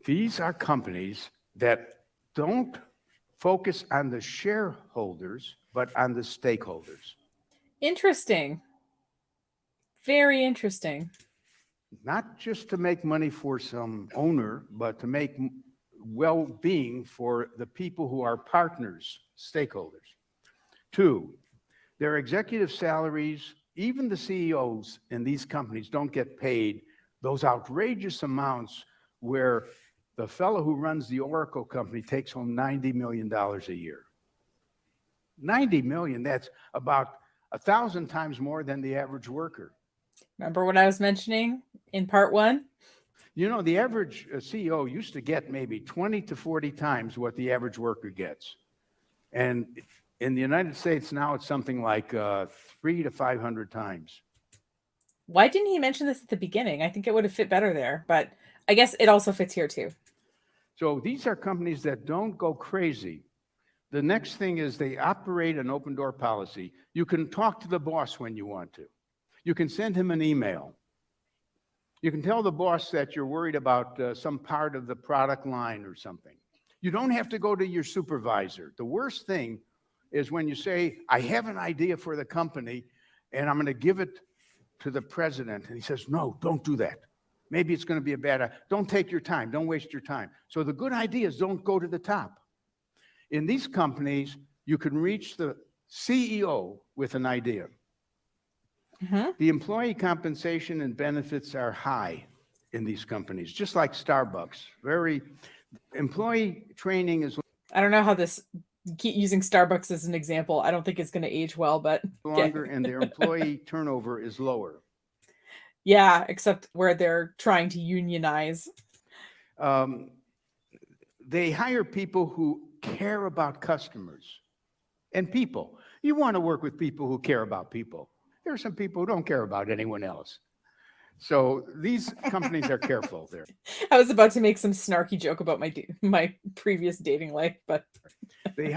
These are companies that don't focus on the shareholders, but on the stakeholders. Interesting. Very interesting. Not just to make money for some owner, but to make well-being for the people who are partners, stakeholders. Two, their executive salaries, even the CEOs in these companies don't get paid those outrageous amounts where the fellow who runs the Oracle company takes home $90 million a year. 90 million, that's about 1,000 times more than the average worker. Remember what I was mentioning in part one? You know, the average CEO used to get maybe 20 to 40 times what the average worker gets. And in the United States now it's something like 300 to 500 times. Why didn't he mention this at the beginning? I think it would have fit better there, but I guess it also fits here too. So these are companies that don't go crazy. The next thing is they operate an open door policy. You can talk to the boss when you want to. You can send him an email. You can tell the boss that you're worried about some part of the product line or something. You don't have to go to your supervisor. The worst thing is when you say, I have an idea for the company and I'm going to give it to the president. And he says, no, don't do that. Maybe it's going to be a bad idea. Don't take your time. Don't waste your time. So the good ideas don't go to the top. In these companies, you can reach the CEO with an idea. Mm-hmm. The employee compensation and benefits are high in these companies, just like Starbucks. Employee training is I don't know how this, keep using Starbucks as an example. I don't think it's going to age well, but longer and their employee turnover is lower. Yeah, except where they're trying to unionize. They hire people who care about customers and people. You want to work with people who care about people. There are some people who don't care about anyone else. So these companies are careful there. I was about to make some snarky joke about my previous dating life, but They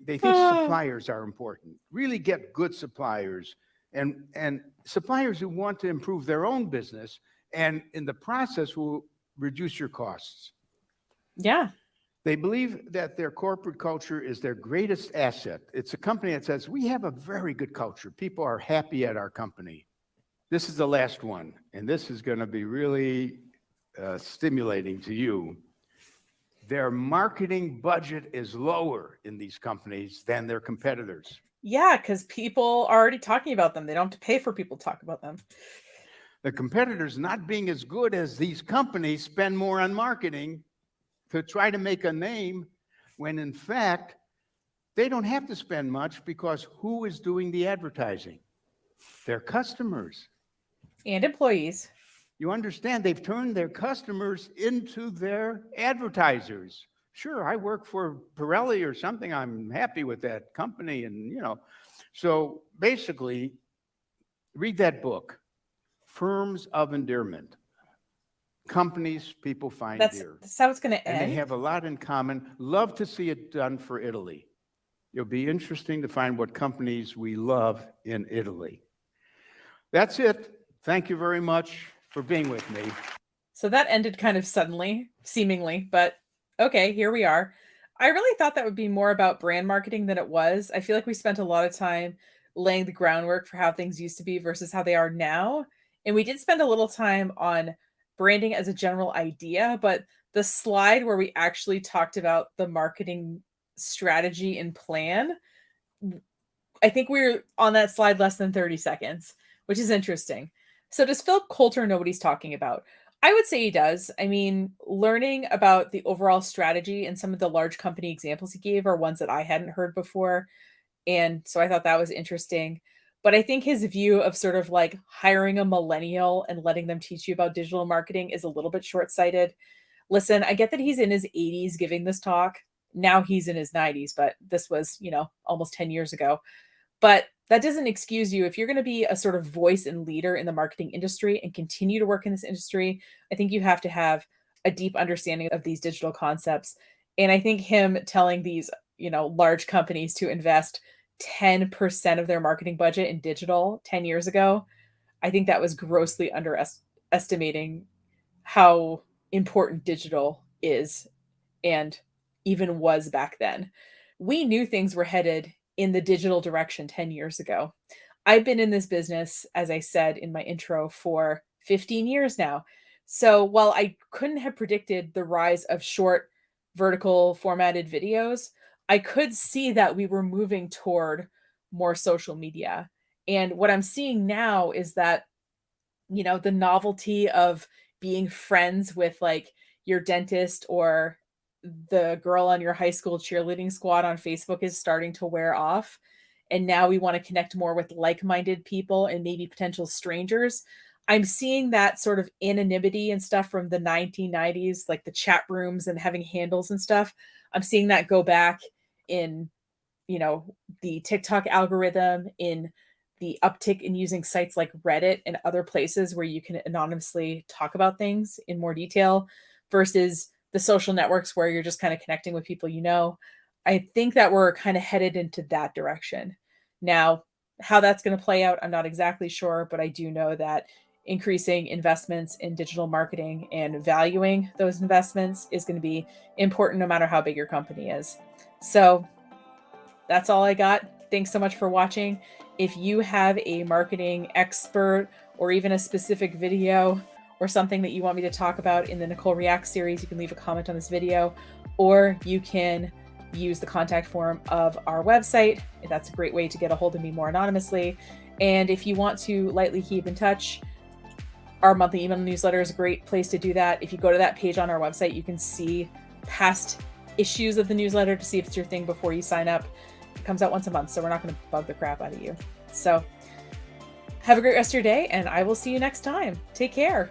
think suppliers are important. Really get good suppliers and suppliers who want to improve their own business and in the process will reduce your costs. yeah. They believe that their corporate culture is their greatest asset. It's a company that says, we have a very good culture. People are happy at our company. This is the last one, and this is going to be really stimulating to you. Their marketing budget is lower in these companies than their competitors. Yeah, because people are already talking about them. They don't have to pay for people to talk about them. The competitors, not being as good as these companies, spend more on marketing to try to make a name, when in fact, they don't have to spend much because who is doing the advertising? Their customers. And employees. You understand, they've turned their customers into their advertisers. Sure, I work for Pirelli or something. I'm happy with that company. And, so basically, read that book, Firms of Endearment. Companies people find dear. That's how it's going to end. And they have a lot in common. Love to see it done for Italy. It'll be interesting to find what companies we love in Italy. That's it. Thank you very much for being with me. So that ended kind of suddenly, seemingly, but okay, here we are. I really thought that would be more about brand marketing than it was. I feel like we spent a lot of time laying the groundwork for how things used to be versus how they are now. And we did spend a little time on branding as a general idea, but the slide where we actually talked about the marketing strategy and plan, I think we were on that slide less than 30 seconds, which is interesting. So does Philip Kolter know what he's talking about? I would say he does. I mean, learning about the overall strategy and some of the large company examples he gave are ones that I hadn't heard before. And so I thought that was interesting. But I think his view of sort of like hiring a millennial and letting them teach you about digital marketing is a little bit short-sighted. Listen, I get that he's in his 80s giving this talk. Now he's in his 90s, but this was, almost 10 years ago. But that doesn't excuse you. If you're going to be a sort of voice and leader in the marketing industry and continue to work in this industry, I think you have to have a deep understanding of these digital concepts. And I think him telling these, large companies to invest 10% of their marketing budget in digital 10 years ago, I think that was grossly underestimating how important digital is and even was back then. We knew things were headed in the digital direction 10 years ago. I've been in this business, as I said in my intro, for 15 years now. So while I couldn't have predicted the rise of short vertical formatted videos, I could see that we were moving toward more social media. And what I'm seeing now is that, the novelty of being friends with like your dentist or the girl on your high school cheerleading squad on Facebook is starting to wear off. And now we want to connect more with like-minded people and maybe potential strangers. I'm seeing that sort of anonymity and stuff from the 1990s, like the chat rooms and having handles and stuff. I'm seeing that go back in, the TikTok algorithm, in the uptick in using sites like Reddit and other places where you can anonymously talk about things in more detail versus the social networks where you're just kind of connecting with people I think that we're kind of headed into that direction. Now, how that's going to play out, I'm not exactly sure, but I do know that increasing investments in digital marketing and valuing those investments is going to be important no matter how big your company is. So that's all I got. Thanks so much for watching. If you have a marketing expert or even a specific video or something that you want me to talk about in the Nicole Reacts series, you can leave a comment on this video, or you can use the contact form of our website. That's a great way to get a hold of me more anonymously. And if you want to lightly keep in touch, our monthly email newsletter is a great place to do that. If you go to that page on our website, you can see past issues of the newsletter to see if it's your thing before you sign up. It comes out once a month, so we're not going to bug the crap out of you. So have a great rest of your day, and I will see you next time. Take care.